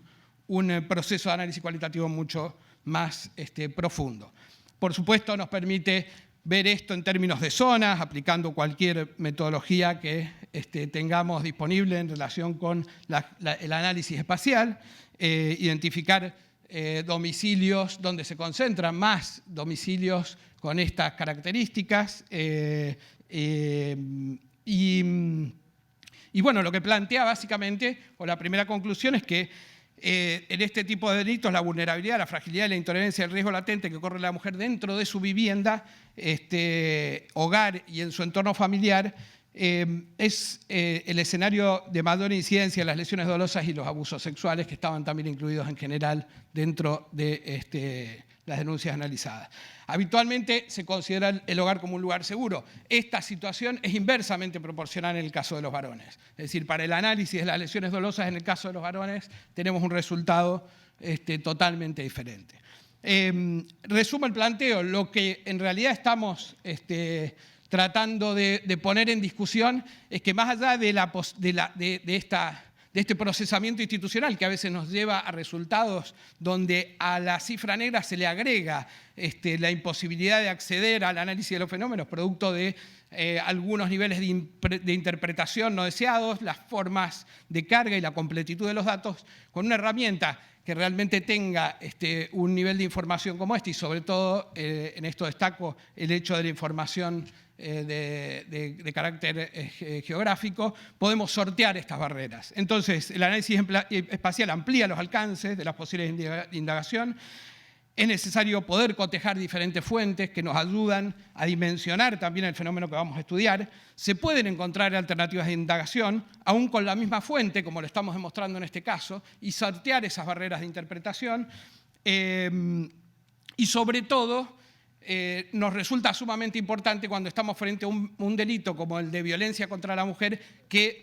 proceso de análisis cualitativo mucho más profundo. Por supuesto, nos permite ver esto en términos de zonas, aplicando cualquier metodología que tengamos disponible en relación con el análisis espacial, identificar domicilios donde se concentran más domicilios con estas características y bueno, lo que plantea básicamente, o la primera conclusión es que en este tipo de delitos la vulnerabilidad, la fragilidad y la intolerancia al riesgo latente que corre la mujer dentro de su vivienda, hogar y en su entorno familiar es el escenario de mayor incidencia de las lesiones dolosas y los abusos sexuales que estaban también incluidos en general dentro de las denuncias analizadas. Habitualmente se considera el hogar como un lugar seguro. Esta situación es inversamente proporcional en el caso de los varones. Es decir, para el análisis de las lesiones dolosas en el caso de los varones tenemos un resultado totalmente diferente. Resumo el planteo. Lo que en realidad estamos tratando de poner en discusión es que más allá de este procesamiento institucional que a veces nos lleva a resultados donde a la cifra negra se le agrega la imposibilidad de acceder al análisis de los fenómenos producto de algunos niveles de interpretación no deseados, las formas de carga y la completitud de los datos, con una herramienta que realmente tenga un nivel de información como este y sobre todo, en esto destaco el hecho de la información de carácter geográfico, podemos sortear estas barreras. Entonces, el análisis espacial amplía los alcances de las posibilidades de indagación. Es necesario poder cotejar diferentes fuentes que nos ayudan a dimensionar también el fenómeno que vamos a estudiar. Se pueden encontrar alternativas de indagación, aún con la misma fuente, como lo estamos demostrando en este caso, y sortear esas barreras de interpretación. Y sobre todo, nos resulta sumamente importante cuando estamos frente a un delito como el de violencia contra la mujer que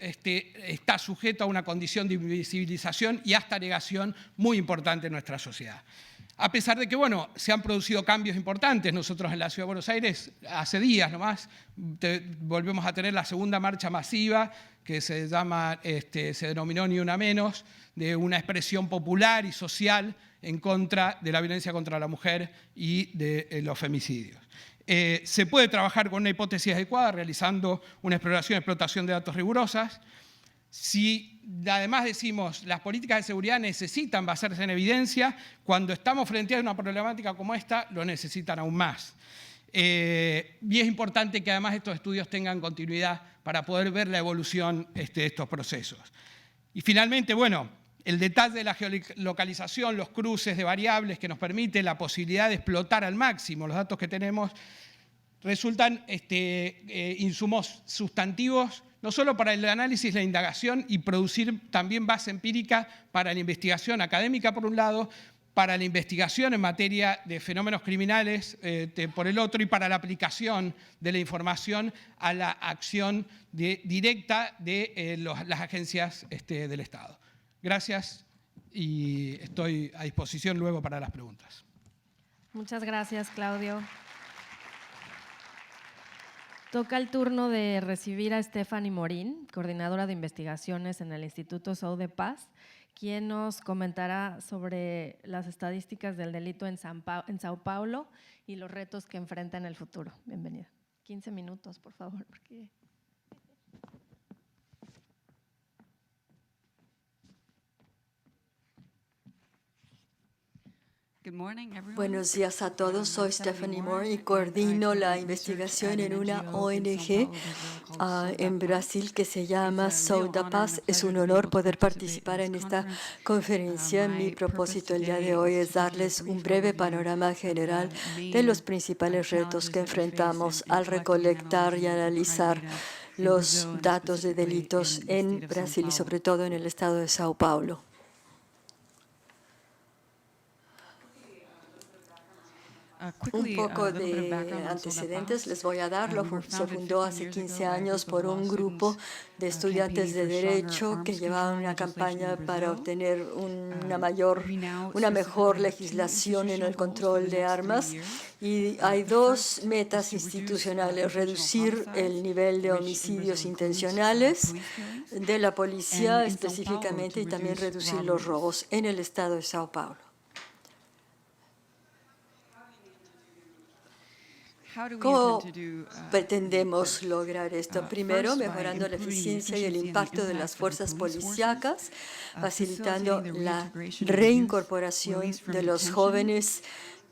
está sujeto a una condición de invisibilización y hasta negación muy importante en nuestra sociedad. A pesar de que, bueno, se han producido cambios importantes, nosotros en la Ciudad de Buenos Aires, hace días nomás, volvemos a tener la segunda marcha masiva, que se denominó Ni Una Menos, de una expresión popular y social en contra de la violencia contra la mujer y de los femicidios. Se puede trabajar con una hipótesis adecuada, realizando una exploración y explotación de datos rigurosas. Si además decimos las políticas de seguridad necesitan basarse en evidencia, cuando estamos frente a una problemática como esta, lo necesitan aún más. Y es importante que además estos estudios tengan continuidad para poder ver la evolución de estos procesos. Y finalmente, bueno, el detalle de la geolocalización, los cruces de variables que nos permiten la posibilidad de explotar al máximo los datos que tenemos, resultan insumos sustantivos no solo para el análisis, la indagación y producir también base empírica para la investigación académica, por un lado, para la investigación en materia de fenómenos criminales, por el otro, y para la aplicación de la información a la acción directa de las agencias del Estado. Gracias y estoy a disposición luego para las preguntas. Muchas gracias, Claudio. Toca el turno de recibir a Stephanie Morín, coordinadora de investigaciones en el Instituto SOU de Paz, quien nos comentará sobre las estadísticas del delito en Sao Paulo y los retos que enfrenta en el futuro. Bienvenida. 15 minutos, por favor. Porque... Buenos días a todos, soy Stephanie Moore y coordino la investigación en una ONG en Brasil que se llama SaudaPaz. Es un honor poder participar en esta conferencia. Mi propósito el día de hoy es darles un breve panorama general de los principales retos que enfrentamos al recolectar y analizar los datos de delitos en Brasil y sobre todo en el estado de Sao Paulo. Un poco de antecedentes les voy a dar. Se fundó hace 15 años por un grupo de estudiantes de Derecho que llevaban una campaña para obtener una mejor legislación en el control de armas. Y hay dos metas institucionales: reducir el nivel de homicidios intencionales de la policía específicamente y también reducir los robos en el estado de Sao Paulo. ¿Cómo pretendemos lograr esto? Primero, mejorando la eficiencia y el impacto de las fuerzas policíacas, facilitando la reincorporación de los jóvenes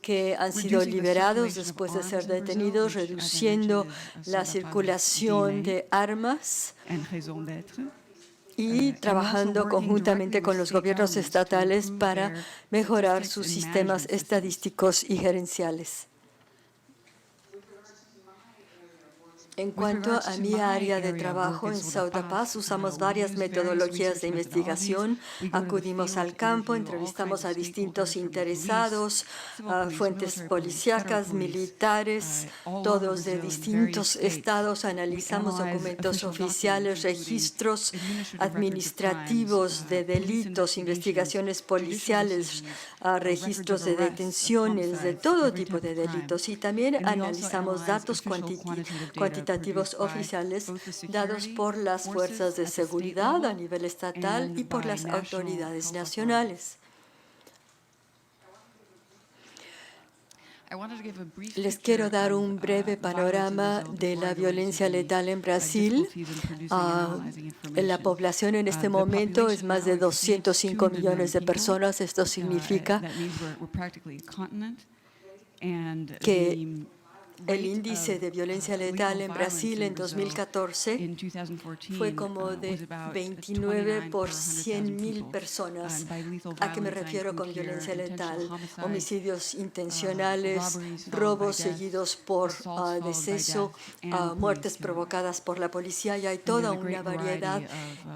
que han sido liberados después de ser detenidos, reduciendo la circulación de armas y trabajando conjuntamente con los gobiernos estatales para mejorar sus sistemas estadísticos y gerenciales. En cuanto a mi área de trabajo en SaudaPaz, usamos varias metodologías de investigación. Acudimos al campo, entrevistamos a distintos interesados, fuentes policíacas, militares, todos de distintos estados. Analizamos documentos oficiales, registros administrativos de delitos, investigaciones policiales, registros de detenciones, de todo tipo de delitos. Y también analizamos datos cuantitativos oficiales dados por las fuerzas de seguridad a nivel estatal y por las autoridades nacionales. Les quiero dar un breve panorama de la violencia letal en Brasil. La población en este momento es más de 205 millones de personas. Esto significa que el índice de violencia letal en Brasil en 2014 fue como de 29 por 100.000 personas. ¿A qué me refiero con violencia letal? Homicidios intencionales, robos seguidos por deceso, muertes provocadas por la policía, y hay toda una variedad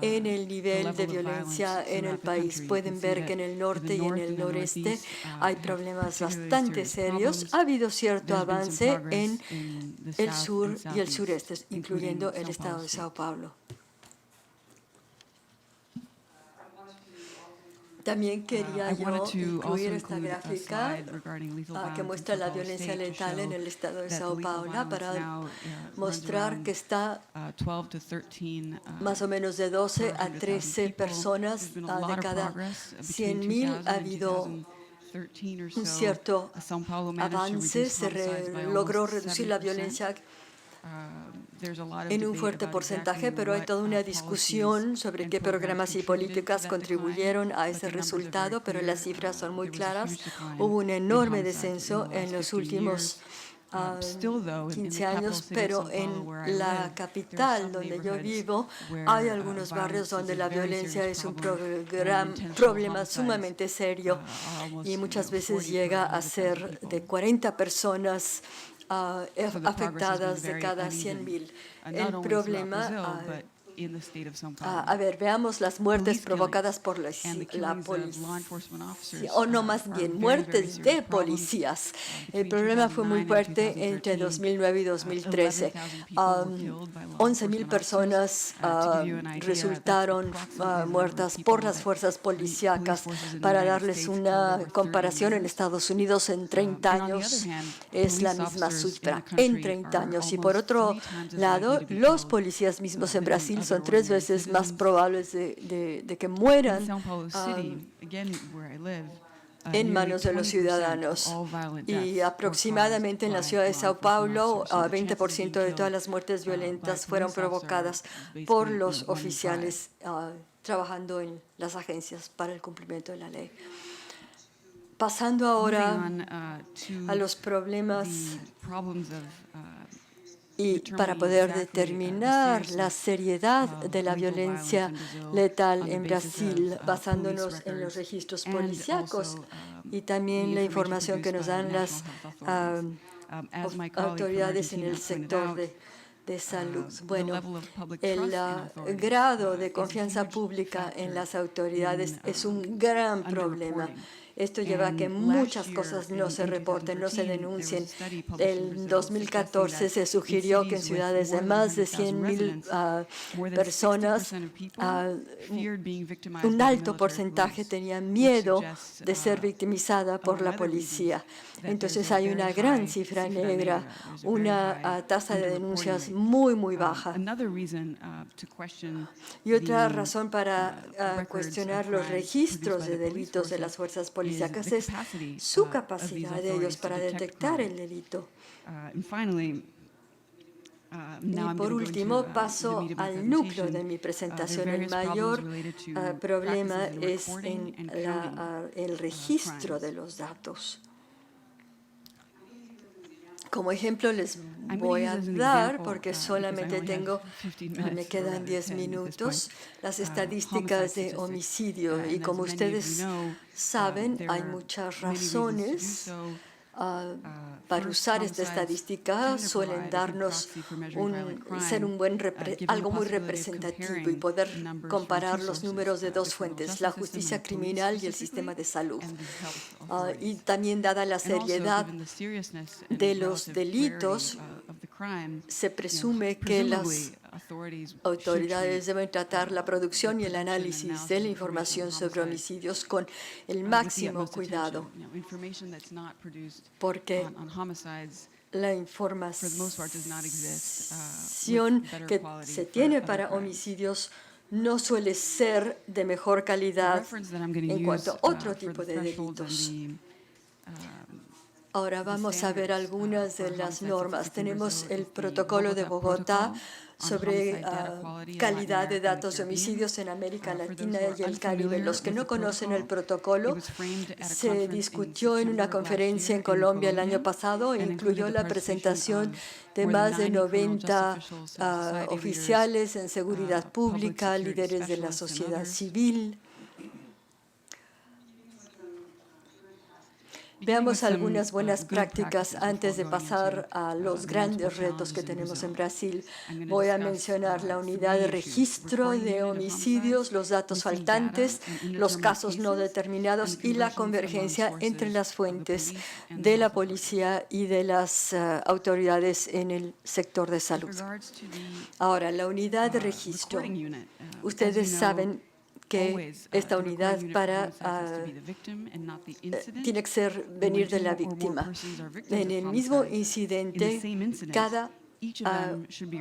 en el nivel de violencia en el país. Pueden ver que en el norte y en el noreste hay problemas bastante serios. Ha habido cierto avance en el sur y el sureste, incluyendo el estado de Sao Paulo. También quería yo incluir esta gráfica que muestra la violencia letal en el estado de Sao Paulo para mostrar que está más o menos de 12 a 13 personas de cada 100.000. Ha habido un cierto avance, logró reducir la violencia en un fuerte porcentaje, pero hay toda una discusión sobre qué programas y políticas contribuyeron a ese resultado, pero las cifras son muy claras. Hubo un enorme descenso en los últimos 15 años, pero en la capital donde yo vivo hay algunos barrios donde la violencia es un problema sumamente serio y muchas veces llega a ser de 40 personas afectadas de cada 100.000. El problema a ver, veamos las muertes provocadas por la policía, o no, más bien muertes de policías. El problema fue muy fuerte entre 2009 y 2013. 11.000 personas resultaron muertas por las fuerzas policíacas. Para darles una comparación, en Estados Unidos en 30 años es la misma cifra, en 30 años. Y por otro lado, los policías mismos en Brasil son 3 veces más probables de que mueran en manos de los ciudadanos. Y aproximadamente en la ciudad de Sao Paulo, 20% de todas las muertes violentas fueron provocadas por los oficiales trabajando en las agencias para el cumplimiento de la ley. Pasando ahora a los problemas y para poder determinar la seriedad de la violencia letal en Brasil, basándonos en los registros policíacos y también la información que nos dan las autoridades en el sector de salud. Bueno, el grado de confianza pública en las autoridades es un gran problema. Esto lleva a que muchas cosas no se reporten, no se denuncien. En 2014 se sugirió que en ciudades de más de 100,000 personas, un alto porcentaje tenía miedo de ser victimizada por la policía. Entonces hay una gran cifra negra, una tasa de denuncias muy, muy baja. Y otra razón para cuestionar los registros de delitos de las fuerzas policíacas es su capacidad de ellos para detectar el delito. Y por último, paso al núcleo de mi presentación. El mayor problema es en el registro de los datos. Como ejemplo les voy a dar, porque solamente me quedan 10 minutos, las estadísticas de homicidio. Y como ustedes saben, hay muchas razones para usar esta estadística. Suelen darnos algo muy representativo y poder comparar los números de dos fuentes, la justicia criminal y el sistema de salud. Y también, dada la seriedad de los delitos, se presume que las autoridades deben tratar la producción y el análisis de la información sobre homicidios con el máximo cuidado, porque la información que se tiene para homicidios no suele ser de mejor calidad en cuanto a otro tipo de delitos. Ahora vamos a ver algunas de las normas. Tenemos el protocolo de Bogotá sobre calidad de datos de homicidios en América Latina y el Caribe. Los que no conocen el protocolo, se discutió en una conferencia en Colombia el año pasado e incluyó la presentación de más de 90 oficiales en seguridad pública, líderes de la sociedad civil. Veamos algunas buenas prácticas antes de pasar a los grandes retos que tenemos en Brasil. Voy a mencionar la unidad de registro de homicidios, los datos faltantes, los casos no determinados y la convergencia entre las fuentes de la policía y de las autoridades en el sector de salud. Ahora, la unidad de registro. Ustedes saben que esta unidad tiene que venir de la víctima. En el mismo incidente, cada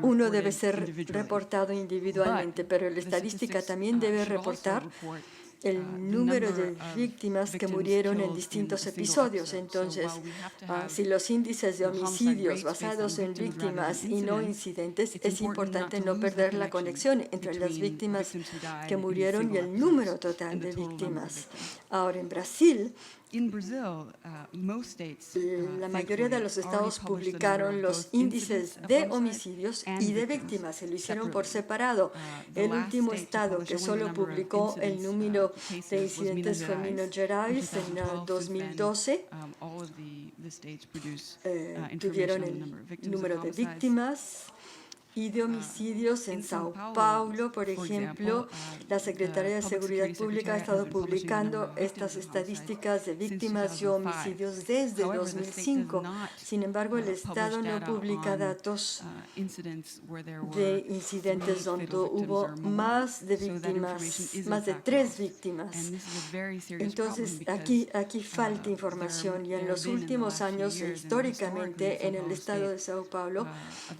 uno debe ser reportado individualmente, pero la estadística también debe reportar el número de víctimas que murieron en distintos episodios. Entonces, si los índices de homicidios basados en víctimas y no incidentes, es importante no perder la conexión entre las víctimas que murieron y el número total de víctimas. Ahora, en Brasil, la mayoría de los estados publicaron los índices de homicidios y de víctimas. Se lo hicieron por separado. El último estado que solo publicó el número de incidentes fue Minas Gerais en 2012. Tuvieron el número de víctimas y de homicidios en Sao Paulo, por ejemplo. La Secretaría de Seguridad Pública ha estado publicando estas estadísticas de víctimas y homicidios desde 2005. Sin embargo, el Estado no publica datos de incidentes donde hubo más de víctimas, más de 3 víctimas. Entonces, aquí falta información y en los últimos años, históricamente, en el estado de Sao Paulo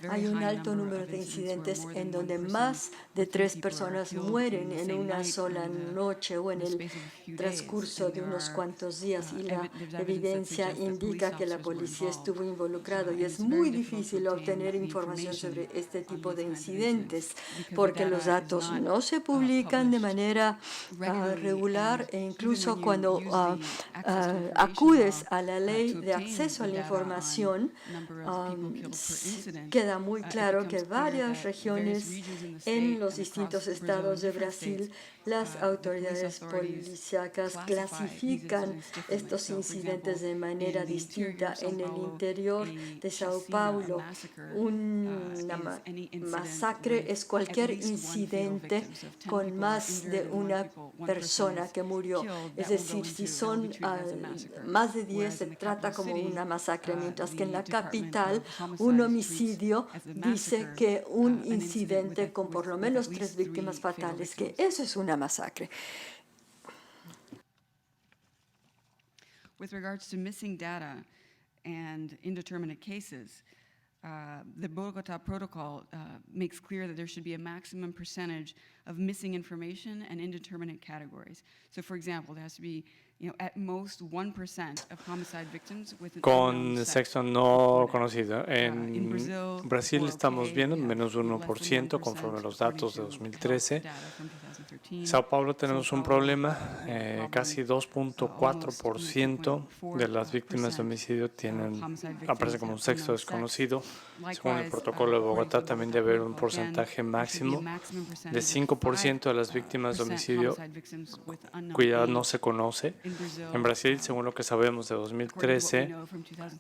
hay un alto número número de incidentes en donde más de 3 personas mueren en una sola noche o en el transcurso de unos cuantos días, y la evidencia indica que la policía estuvo involucrado, y es muy difícil obtener información sobre este tipo de incidentes porque los datos no se publican de manera regular, e incluso cuando acudes a la ley de acceso a la información, queda muy claro que varias regiones en los distintos estados de Brasil, las autoridades policíacas clasifican estos incidentes de manera distinta. En el interior de Sao Paulo, una masacre es cualquier incidente con más de una persona que murió. Es decir, si son más de 10, se trata como una masacre, mientras que en la capital un homicidio dice que un incidente con por lo menos 3 víctimas fatales, que eso es una masacre. With regards to missing data and indeterminate cases, the Bogota Protocol makes clear that there should be a maximum percentage of missing information and indeterminate categories. So, for example, there has to be, at most 1% of homicide victims with an Con sexo no conocido. En Brasil estamos viendo menos 1% conforme a los datos de 2013. Sao Paulo tenemos un problema, casi 2.4% de las víctimas de homicidio aparecen como un sexo desconocido. Según el protocolo de Bogotá, también debe haber un porcentaje máximo de 5% de las víctimas de homicidio cuya edad no se conoce. En Brasil, según lo que sabemos de 2013,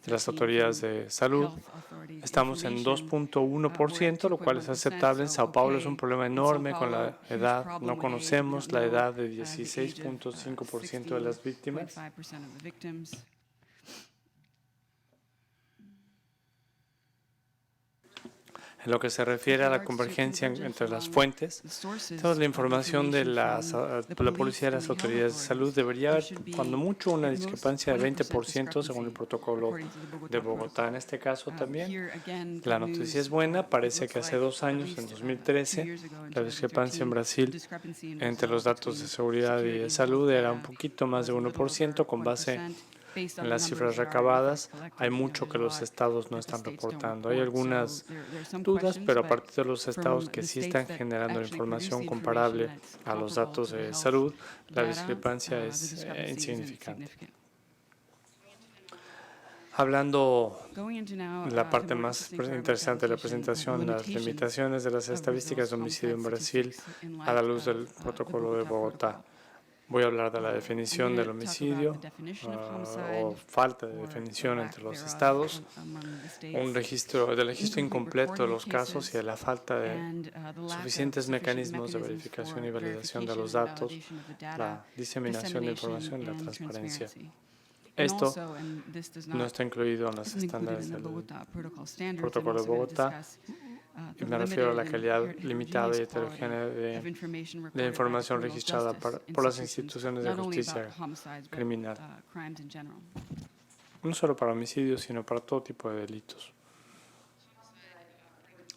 de las autoridades de salud, estamos en 2.1%, lo cual es aceptable. En Sao Paulo es un problema enorme con la edad. No conocemos la edad de 16.5% de las víctimas. En lo que se refiere a la convergencia entre las fuentes, toda la información de la policía y las autoridades de salud debería haber, cuando mucho, una discrepancia de 20% según el protocolo de Bogotá. En este caso también, la noticia es buena. Parece que hace 2 años, en 2013, la discrepancia en Brasil entre los datos de seguridad y de salud era un poquito más de 1%, con base en las cifras recabadas. Hay mucho que los estados no están reportando. Hay algunas dudas, pero a partir de los estados que sí están generando información comparable a los datos de salud, la discrepancia es insignificante. Hablando de la parte más interesante de la presentación, las limitaciones de las estadísticas de homicidio en Brasil a la luz del protocolo de Bogotá. Voy a hablar de la definición del homicidio o falta de definición entre los estados, del registro incompleto de los casos y de la falta de suficientes mecanismos de verificación y validación de los datos, la diseminación de información y la transparencia. Esto no está incluido en los estándares del protocolo de Bogotá. Y me refiero a la calidad limitada y heterogénea de información registrada por las instituciones de justicia criminal, no solo para homicidios, sino para todo tipo de delitos.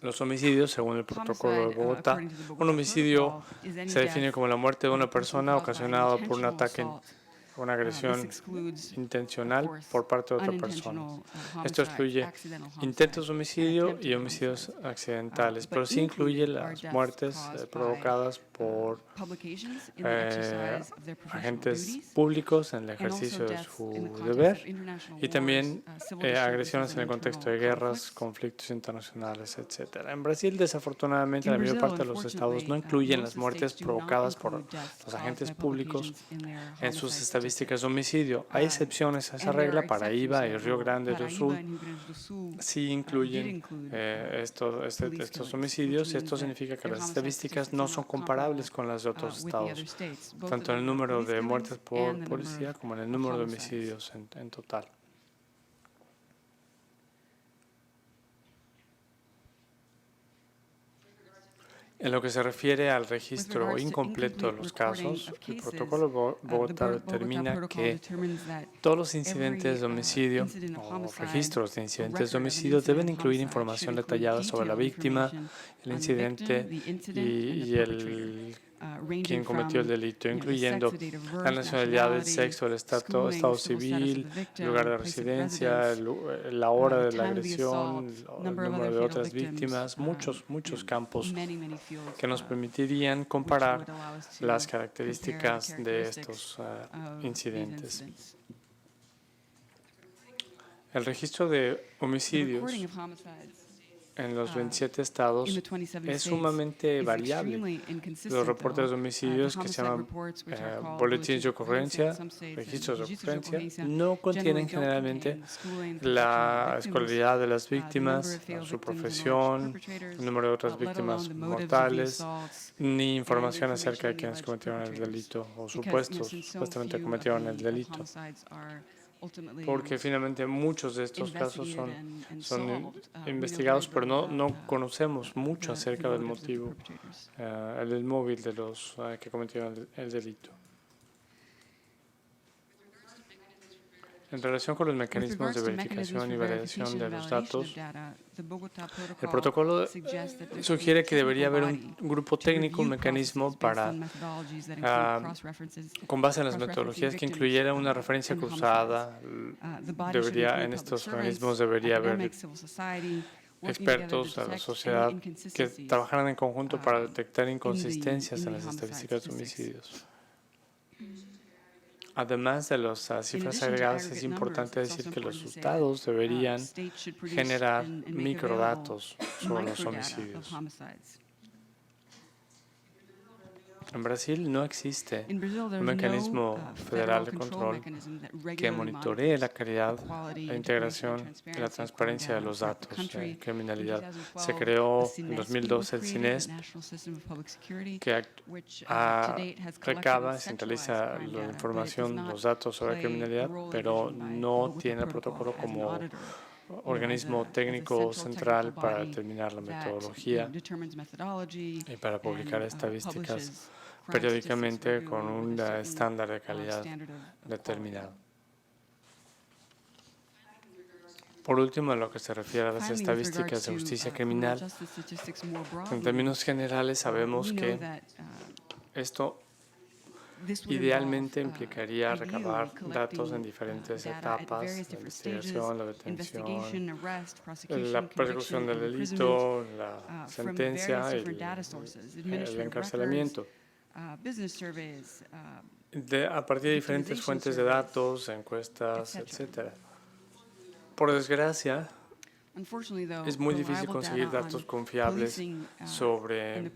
Los homicidios, según el protocolo de Bogotá, un homicidio se define como la muerte de una persona ocasionada por un ataque, una agresión intencional por parte de otra persona. Esto excluye intentos de homicidio y homicidios accidentales, pero sí incluye las muertes provocadas por agentes públicos en el ejercicio de su deber, y también agresiones en el contexto de guerras, conflictos internacionales, etc. En Brasil, desafortunadamente, la mayor parte de los estados no incluyen las muertes provocadas por los agentes públicos en sus estadísticas de homicidio. Hay excepciones a esa regla. Paraíba y Río Grande do Sul sí incluyen estos homicidios, y esto significa que las estadísticas no son comparables con las de otros estados, tanto en el número de muertes por policía como en el número de homicidios en total. En lo que se refiere al registro incompleto de los casos, el protocolo Bogotá determina que todos los incidentes de homicidio o registros de incidentes de homicidio deben incluir información detallada sobre la víctima, el incidente y quien cometió el delito, incluyendo la nacionalidad, el sexo, el estado civil, el lugar de residencia, la hora de la agresión, el número de otras víctimas, muchos campos que nos permitirían comparar las características de estos incidentes. El registro de homicidios en los 27 estados es sumamente variable. Los reportes de homicidios que se llaman boletines de ocurrencia, registros de ocurrencia, no contienen generalmente la escolaridad de las víctimas, su profesión, el número de otras víctimas mortales, ni información acerca de quienes cometieron el delito o supuestamente cometieron el delito. Porque finalmente muchos de estos casos son investigados, pero no conocemos mucho acerca del motivo, el móvil de los que cometieron el delito. En relación con los mecanismos de verificación y validación de los datos, el protocolo sugiere que debería haber un grupo técnico, un mecanismo para, con base en las metodologías, que incluyera una referencia cruzada. En estos organismos debería haber expertos de la sociedad que trabajaran en conjunto para detectar inconsistencias en las estadísticas de homicidios. Además de las cifras agregadas, es importante decir que los resultados deberían generar microdatos sobre los homicidios. En Brasil no existe un mecanismo federal de control que monitoree la calidad, la integración y la transparencia de los datos de criminalidad. Se creó en 2012 el CINESP, que recaba, centraliza la información, los datos sobre la criminalidad, pero no tiene protocolo como organismo técnico central para determinar la metodología y para publicar estadísticas periódicamente con un estándar de calidad determinado. Por último, en lo que se refiere a las estadísticas de justicia criminal, en términos generales sabemos que esto idealmente implicaría recabar datos en diferentes etapas: la investigación, la detención, la persecución del delito, la sentencia y el encarcelamiento. A partir de diferentes fuentes de datos, encuestas, etc. Por desgracia, es muy difícil conseguir datos confiables sobre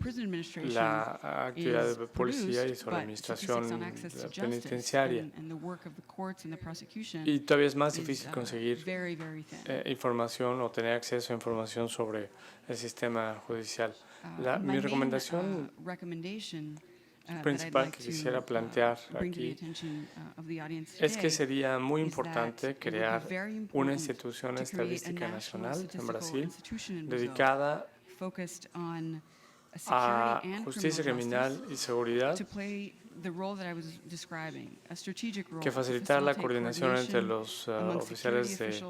la actividad de policía y sobre la administración penitenciaria. Y todavía es más difícil conseguir información o tener acceso a información sobre el sistema judicial. Mi recomendación principal que quisiera plantear aquí es que sería muy importante crear una institución estadística nacional en Brasil dedicada a justicia criminal y seguridad, que facilitara la coordinación entre los oficiales de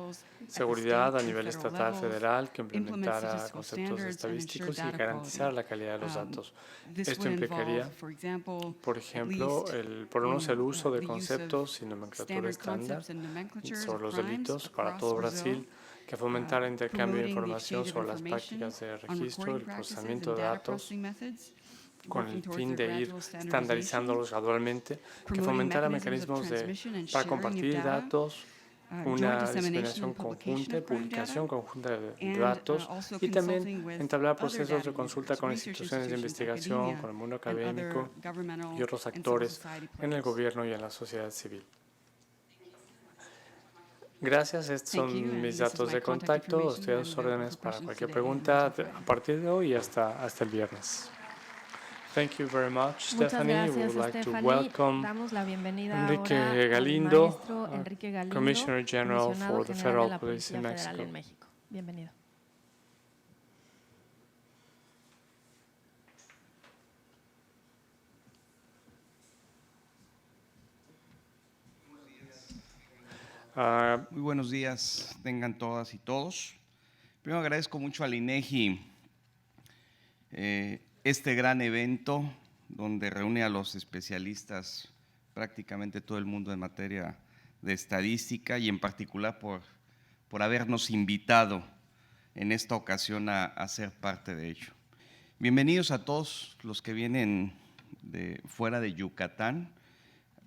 seguridad a nivel estatal, federal, que implementara conceptos estadísticos y garantizara la calidad de los datos. Esto implicaría, por ejemplo, por lo menos el uso de conceptos y nomenclatura estándar sobre los delitos para todo Brasil, que fomentara el intercambio de información sobre las prácticas de registro y el procesamiento de datos, con el fin de ir estandarizándolos gradualmente, que fomentara mecanismos para compartir datos, una diseminación conjunta, publicación conjunta de datos, y también entablar procesos de consulta con instituciones de investigación, con el mundo académico y otros actores en el gobierno y en la sociedad civil. Gracias, estos son mis datos de contacto. Estoy a sus órdenes para cualquier pregunta a partir de hoy y hasta el viernes. Thank you very much, Stephanie. Muchas We gracias, would like to Stephanie. welcome Damos la bienvenida Enrique ahora al Galindo, maestro Enrique Galindo, Commissioner General comisionado for the general Federal de la Police in Policía Federal Mexico. en México. Bienvenido. Muy buenos días, tengan todas y todos. Primero agradezco mucho al INEGI este gran evento donde reúne a los especialistas, prácticamente todo el mundo en materia de estadística y en particular por habernos invitado en esta ocasión a ser parte de ello. Bienvenidos a todos los que vienen de fuera de Yucatán,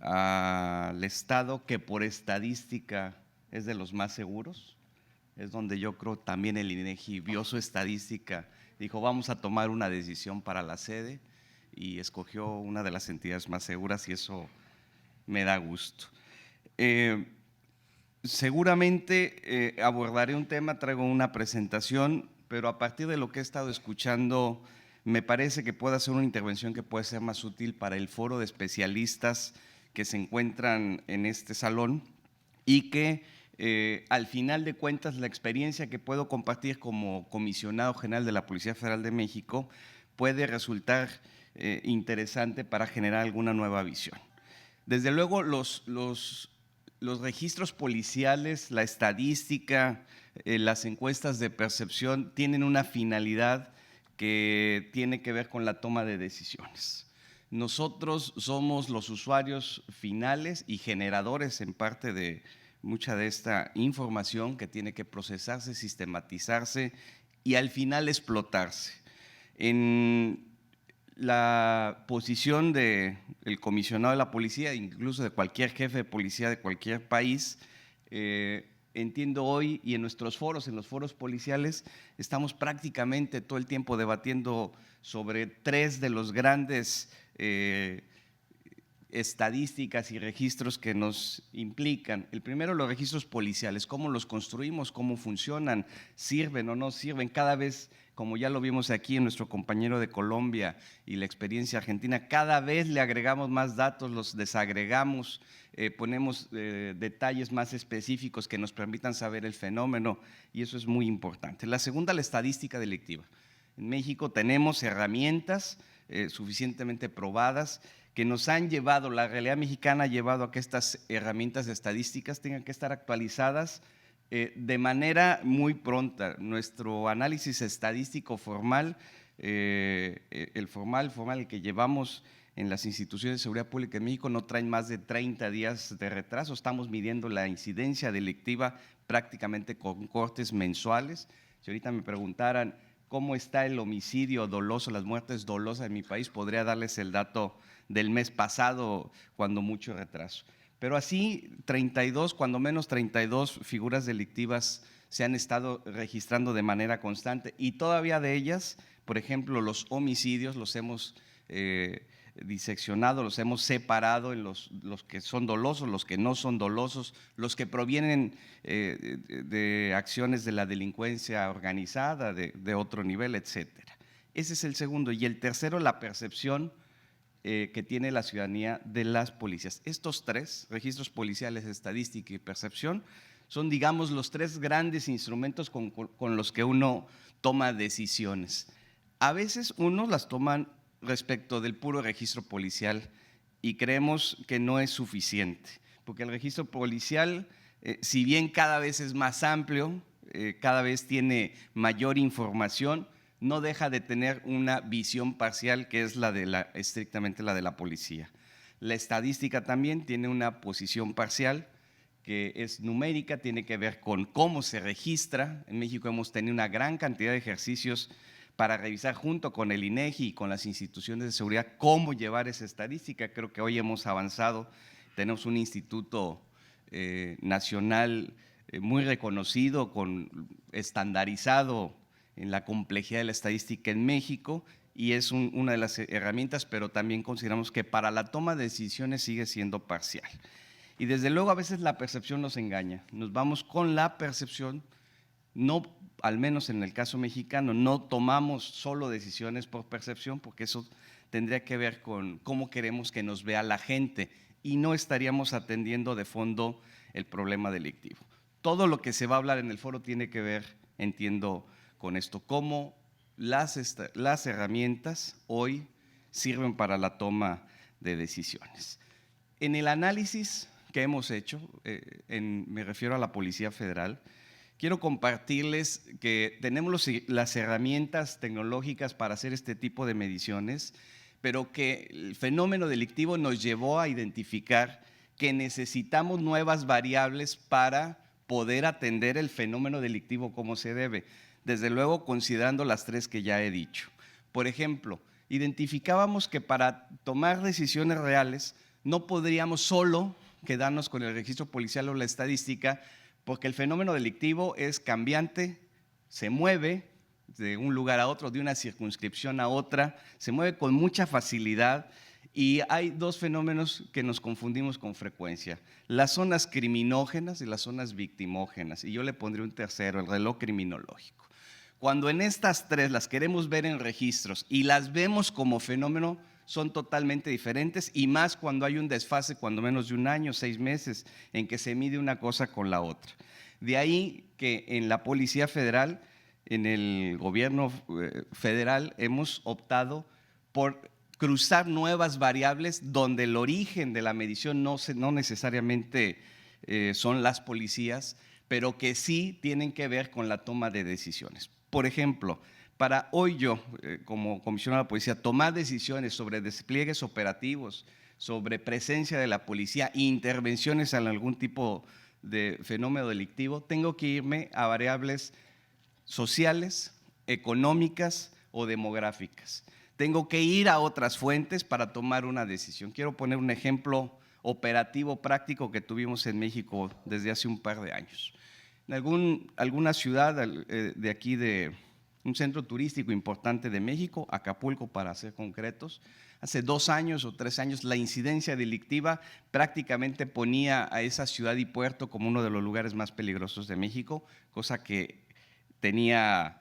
al estado que por estadística es de los más seguros, es donde yo creo también el INEGI vio su estadística, dijo vamos a tomar una decisión para la sede y escogió una de las entidades más seguras y eso me da gusto. Seguramente abordaré un tema, traigo una presentación, pero a partir de lo que he estado escuchando me parece que puede ser una intervención que puede ser más útil para el foro de especialistas que se encuentran en este salón y que al final de cuentas la experiencia que puedo compartir como comisionado general de la Policía Federal de México puede resultar interesante para generar alguna nueva visión. Desde luego los registros policiales, la estadística, las encuestas de percepción tienen una finalidad que tiene que ver con la toma de decisiones. Nosotros somos los usuarios finales y generadores en parte de mucha de esta información que tiene que procesarse, sistematizarse y al final explotarse. En la posición del comisionado de la policía, incluso de cualquier jefe de policía de cualquier país, entiendo hoy y en nuestros foros, en los foros policiales, estamos prácticamente todo el tiempo debatiendo sobre tres de los grandes estadísticas y registros que nos implican. El primero, los registros policiales, cómo los construimos, cómo funcionan, sirven o no sirven. Cada vez, como ya lo vimos aquí en nuestro compañero de Colombia y la experiencia argentina, cada vez le agregamos más datos, los desagregamos, ponemos detalles más específicos que nos permitan saber el fenómeno y eso es muy importante. La segunda, la estadística delictiva. En México tenemos herramientas suficientemente probadas que nos han llevado, la realidad mexicana ha llevado a que estas herramientas estadísticas tengan que estar actualizadas de manera muy pronta. Nuestro análisis estadístico formal, el que llevamos en las instituciones de seguridad pública en México no traen más de 30 días de retraso. Estamos midiendo la incidencia delictiva prácticamente con cortes mensuales. Si ahorita me preguntaran cómo está el homicidio doloso, las muertes dolosas en mi país, podría darles el dato del mes pasado, cuando mucho retraso. Pero así 32, cuando menos 32 figuras delictivas se han estado registrando de manera constante y todavía de ellas, por ejemplo, los homicidios los hemos diseccionado, los hemos separado en los que son dolosos, los que no son dolosos, los que provienen de acciones de la delincuencia organizada, de otro nivel, etcétera. Ese es el segundo. Y el tercero, la percepción que tiene la ciudadanía de las policías. Estos tres, registros policiales, estadística y percepción, son, digamos, los tres grandes instrumentos con los que uno toma decisiones. A veces unos las toman respecto del puro registro policial y creemos que no es suficiente, porque el registro policial, si bien cada vez es más amplio, cada vez tiene mayor información, no deja de tener una visión parcial que es estrictamente la de la policía. La estadística también tiene una posición parcial que es numérica, tiene que ver con cómo se registra. En México hemos tenido una gran cantidad de ejercicios para revisar junto con el INEGI y con las instituciones de seguridad cómo llevar esa estadística. Creo que hoy hemos avanzado, tenemos un instituto nacional muy reconocido, estandarizado en la complejidad de la estadística en México y es una de las herramientas, pero también consideramos que para la toma de decisiones sigue siendo parcial. Y desde luego a veces la percepción nos engaña, nos vamos con la percepción, no, al menos en el caso mexicano, no tomamos solo decisiones por percepción, porque eso tendría que ver con cómo queremos que nos vea la gente y no estaríamos atendiendo de fondo el problema delictivo. Todo lo que se va a hablar en el foro tiene que ver, entiendo, con esto, cómo las herramientas hoy sirven para la toma de decisiones. En el análisis, que hemos hecho, me refiero a la Policía Federal, quiero compartirles que tenemos las herramientas tecnológicas para hacer este tipo de mediciones, pero que el fenómeno delictivo nos llevó a identificar que necesitamos nuevas variables para poder atender el fenómeno delictivo como se debe, desde luego considerando las tres que ya he dicho. Por ejemplo, identificábamos que para tomar decisiones reales no podríamos solo quedarnos con el registro policial o la estadística, porque el fenómeno delictivo es cambiante, se mueve de un lugar a otro, de una circunscripción a otra, se mueve con mucha facilidad y hay dos fenómenos que nos confundimos con frecuencia, las zonas criminógenas y las zonas victimógenas, y yo le pondré un tercero, el reloj criminológico. Cuando en estas tres las queremos ver en registros y las vemos como fenómeno, son totalmente diferentes y más cuando hay un desfase, cuando menos de un año, 6 meses, en que se mide una cosa con la otra. De ahí que en la Policía Federal, en el gobierno federal, hemos optado por cruzar nuevas variables donde el origen de la medición no necesariamente son las policías, pero que sí tienen que ver con la toma de decisiones. Por ejemplo, para hoy yo, como comisionado de policía, tomar decisiones sobre despliegues operativos, sobre presencia de la policía, intervenciones en algún tipo de fenómeno delictivo, tengo que irme a variables sociales, económicas o demográficas. Tengo que ir a otras fuentes para tomar una decisión. Quiero poner un ejemplo operativo práctico que tuvimos en México desde hace un par de años. En alguna ciudad de aquí de un centro turístico importante de México, Acapulco para ser concretos, hace 2 años o 3 años la incidencia delictiva prácticamente ponía a esa ciudad y puerto como uno de los lugares más peligrosos de México, cosa que tenía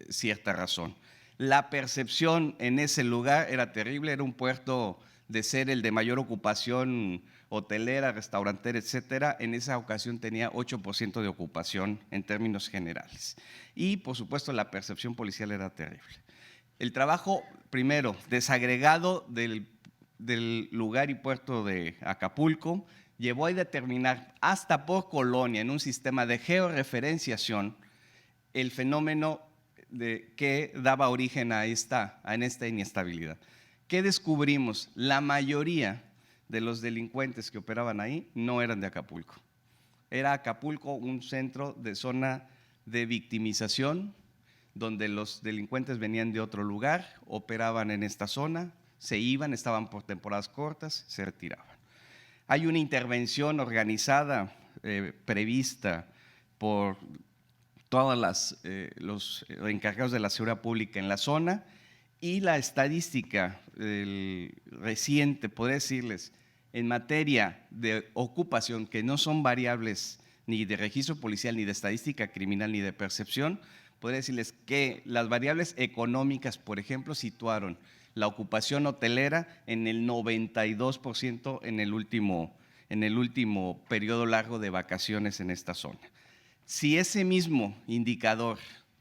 cierta razón. La percepción en ese lugar era terrible, era un puerto de ser el de mayor ocupación hotelera, restaurantera, etcétera. En esa ocasión tenía 8% de ocupación en términos generales. Y, por supuesto, la percepción policial era terrible. El trabajo, primero, desagregado del lugar y puerto de Acapulco, llevó a determinar hasta por colonia, en un sistema de georreferenciación, el fenómeno que daba origen a esta inestabilidad. ¿Qué descubrimos? La mayoría de los delincuentes que operaban ahí no eran de Acapulco. Era Acapulco un centro de zona de victimización, donde los delincuentes venían de otro lugar, operaban en esta zona, se iban, estaban por temporadas cortas, se retiraban. Hay una intervención organizada, prevista por todos los encargados de la seguridad pública en la zona, y la estadística reciente, podría decirles, en materia de ocupación, que no son variables ni de registro policial, ni de estadística criminal, ni de percepción, podría decirles que las variables económicas, por ejemplo, situaron la ocupación hotelera en el 92% en el último periodo largo de vacaciones en esta zona. Si ese mismo indicador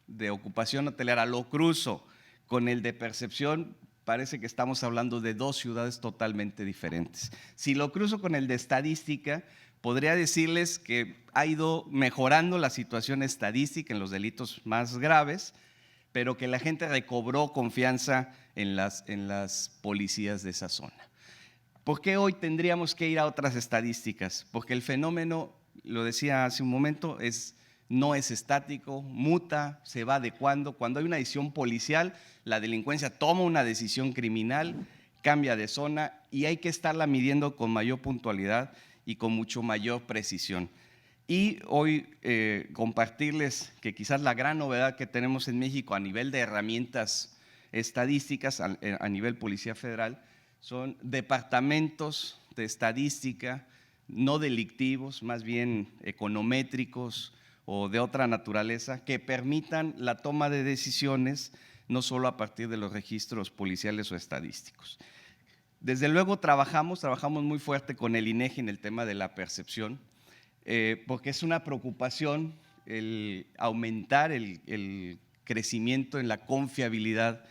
de ocupación hotelera lo cruzo con el de percepción, parece que estamos hablando de 2 ciudades totalmente diferentes. Si lo cruzo con el de estadística, podría decirles que ha ido mejorando la situación estadística en los delitos más graves, pero que la gente recobró confianza en las policías de esa zona. ¿Por qué hoy tendríamos que ir a otras estadísticas? Porque el fenómeno, lo decía hace un momento, no es estático, muta, se va adecuando. Cuando hay una decisión policial, la delincuencia toma una decisión criminal, cambia de zona y hay que estarla midiendo con mayor puntualidad y con mucho mayor precisión. Y hoy compartirles que quizás la gran novedad que tenemos en México a nivel de herramientas estadísticas, a nivel Policía Federal, son departamentos de estadística no delictivos, más bien econométricos o de otra naturaleza, que permitan la toma de decisiones no solo a partir de los registros policiales o estadísticos. Desde luego trabajamos muy fuerte con el INEGI en el tema de la percepción, porque es una preocupación el aumentar el crecimiento en la confiabilidad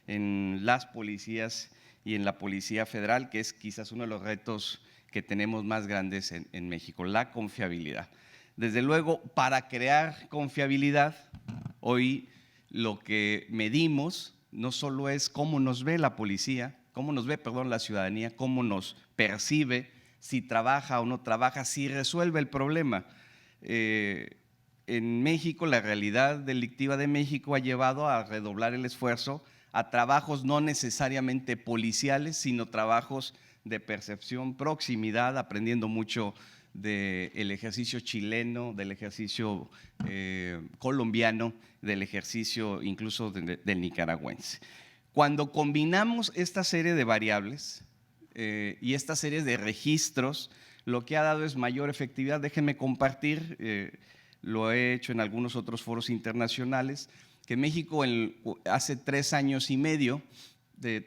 en las policías y en la Policía Federal, que es quizás uno de los retos que tenemos más grandes en México, la confiabilidad. Desde luego, para crear confiabilidad, hoy lo que medimos no solo es cómo nos ve la policía, cómo nos ve, la ciudadanía, cómo nos percibe, si trabaja o no trabaja, si resuelve el problema. En México, la realidad delictiva de México ha llevado a redoblar el esfuerzo a trabajos no necesariamente policiales, sino trabajos de percepción, proximidad, aprendiendo mucho del ejercicio chileno, del ejercicio colombiano, del ejercicio incluso del nicaragüense. Cuando combinamos esta serie de variables y esta serie de registros, lo que ha dado es mayor efectividad. Déjenme compartir, lo he hecho en algunos otros foros internacionales, que México hace 3 años y medio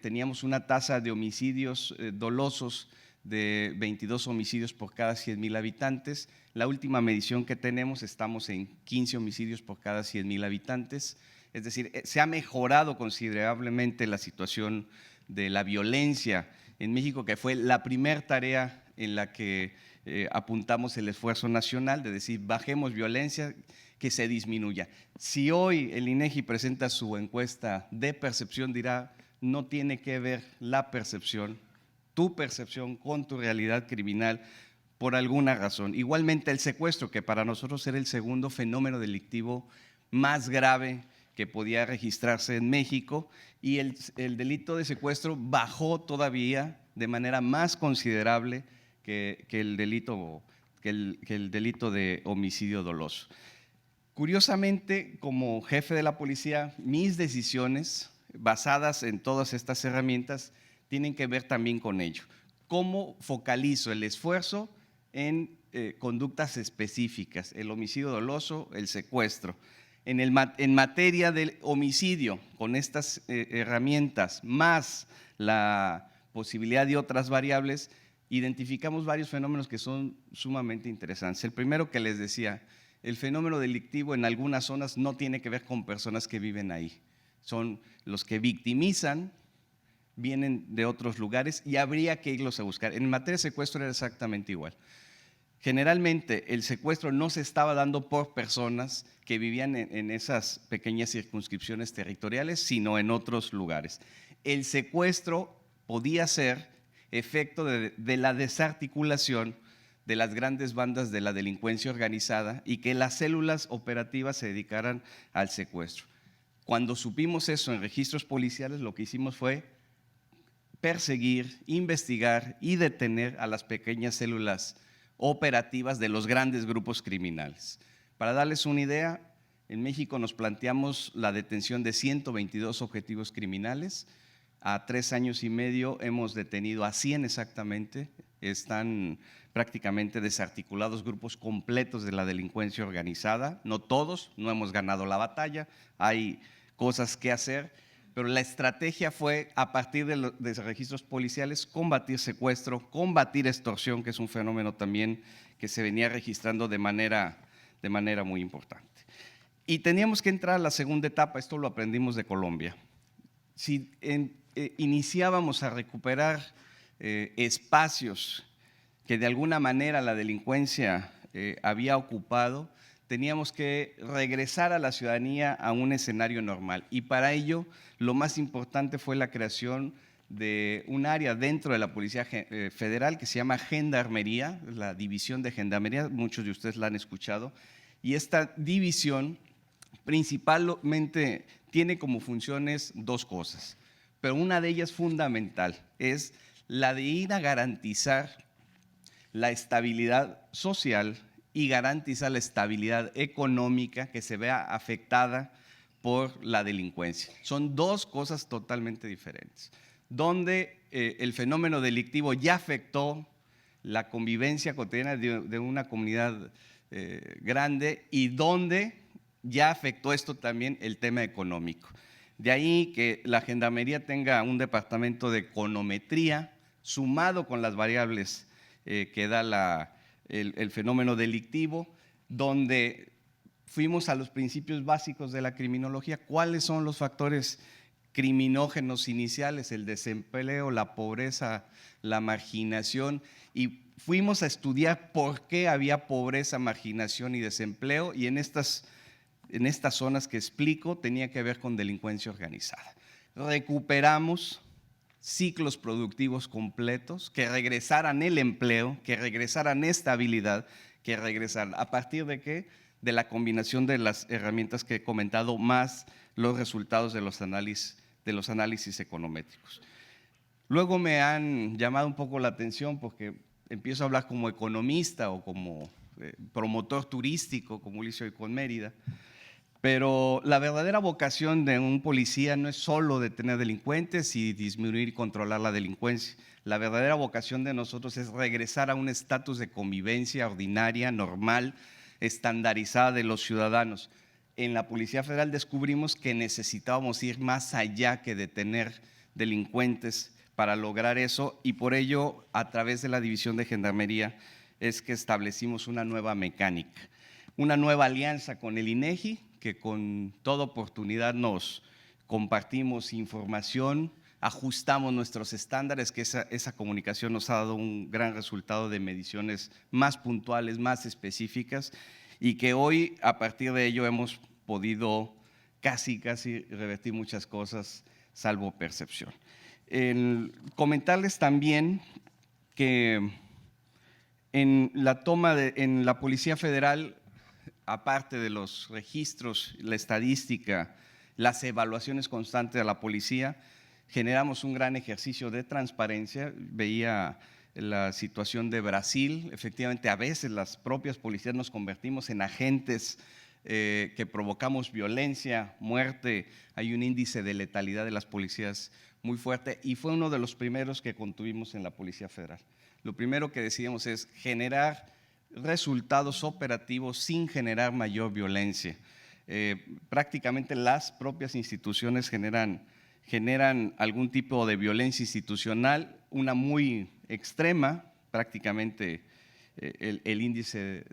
teníamos una tasa de homicidios dolosos de 22 homicidios por cada 100,000 habitantes. La última medición que tenemos, estamos en 15 homicidios por cada 100,000 habitantes. Es decir, se ha mejorado considerablemente la situación de la violencia en México, que fue la primera tarea en la que apuntamos el esfuerzo nacional, de decir, bajemos violencia, que se disminuya. Si hoy el INEGI presenta su encuesta de percepción, dirá, no tiene que ver la percepción, tu percepción con tu realidad criminal por alguna razón. Igualmente el secuestro, que para nosotros era el segundo fenómeno delictivo más grave que podía registrarse en México, y el delito de secuestro bajó todavía de manera más considerable que el delito de homicidio doloso. Curiosamente, como jefe de la policía, mis decisiones basadas en todas estas herramientas tienen que ver también con ello. ¿Cómo focalizo el esfuerzo en conductas específicas? El homicidio doloso, el secuestro. En materia del homicidio, con estas herramientas, más la posibilidad de otras variables, identificamos varios fenómenos que son sumamente interesantes. El primero que les decía, el fenómeno delictivo en algunas zonas no tiene que ver con personas que viven ahí. Son los que victimizan, vienen de otros lugares y habría que irlos a buscar. En materia de secuestro era exactamente igual. Generalmente el secuestro no se estaba dando por personas que vivían en esas pequeñas circunscripciones territoriales, sino en otros lugares. El secuestro podía ser efecto de la desarticulación de las grandes bandas de la delincuencia organizada y que las células operativas se dedicaran al secuestro. Cuando supimos eso en registros policiales, lo que hicimos fue perseguir, investigar y detener a las pequeñas células operativas de los grandes grupos criminales. Para darles una idea, en México nos planteamos la detención de 122 objetivos criminales. A 3 años y medio hemos detenido a 100 exactamente. Están prácticamente desarticulados grupos completos de la delincuencia organizada. No todos, no hemos ganado la batalla, hay cosas que hacer, pero la estrategia fue, a partir de registros policiales, combatir secuestro, combatir extorsión, que es un fenómeno también que se venía registrando de manera muy importante. Y teníamos que entrar a la segunda etapa, esto lo aprendimos de Colombia. Si iniciábamos a recuperar espacios que de alguna manera la delincuencia había ocupado, teníamos que regresar a la ciudadanía a un escenario normal. Y para ello, lo más importante fue la creación de un área dentro de la Policía Federal que se llama Gendarmería, la división de Gendarmería, muchos de ustedes la han escuchado, y esta división principalmente tiene como funciones 2 cosas, pero una de ellas fundamental es la de ir a garantizar la estabilidad social y garantizar la estabilidad económica que se vea afectada por la delincuencia. Son 2 cosas totalmente diferentes. Donde el fenómeno delictivo ya afectó la convivencia cotidiana de una comunidad grande y donde ya afectó esto también el tema económico. De ahí que la Gendarmería tenga un departamento de econometría sumado con las variables que da el fenómeno delictivo, donde fuimos a los principios básicos de la criminología. ¿Cuáles son los factores criminógenos iniciales? El desempleo, la pobreza, la marginación, y fuimos a estudiar por qué había pobreza, marginación y desempleo, y en estas zonas que explico tenía que ver con delincuencia organizada. Recuperamos ciclos productivos completos, que regresaran el empleo, que regresaran estabilidad, que regresaran. ¿A partir de qué? De la combinación de las herramientas que he comentado, más los resultados de los análisis econométricos. Luego me han llamado un poco la atención porque empiezo a hablar como economista o como promotor turístico, como lo hice hoy con Mérida. Pero la verdadera vocación de un policía no es solo detener delincuentes y disminuir y controlar la delincuencia. La verdadera vocación de nosotros es regresar a un estatus de convivencia ordinaria, normal, estandarizada de los ciudadanos. En la Policía Federal descubrimos que necesitábamos ir más allá que detener delincuentes para lograr eso, y por ello, a través de la División de Gendarmería, es que establecimos una nueva mecánica, una nueva alianza con el INEGI, que con toda oportunidad nos compartimos información, ajustamos nuestros estándares, que esa comunicación nos ha dado un gran resultado de mediciones más puntuales, más específicas, y que hoy, a partir de ello, hemos podido casi revertir muchas cosas, salvo percepción. Comentarles también que en la Policía Federal, aparte de los registros, la estadística, las evaluaciones constantes de la policía, generamos un gran ejercicio de transparencia. Veía la situación de Brasil, efectivamente a veces las propias policías nos convertimos en agentes que provocamos violencia, muerte. Hay un índice de letalidad de las policías muy fuerte y fue uno de los primeros que contuvimos en la Policía Federal. Lo primero que decidimos es generar resultados operativos sin generar mayor violencia. Prácticamente las propias instituciones generan algún tipo de violencia institucional, una muy extrema, prácticamente el índice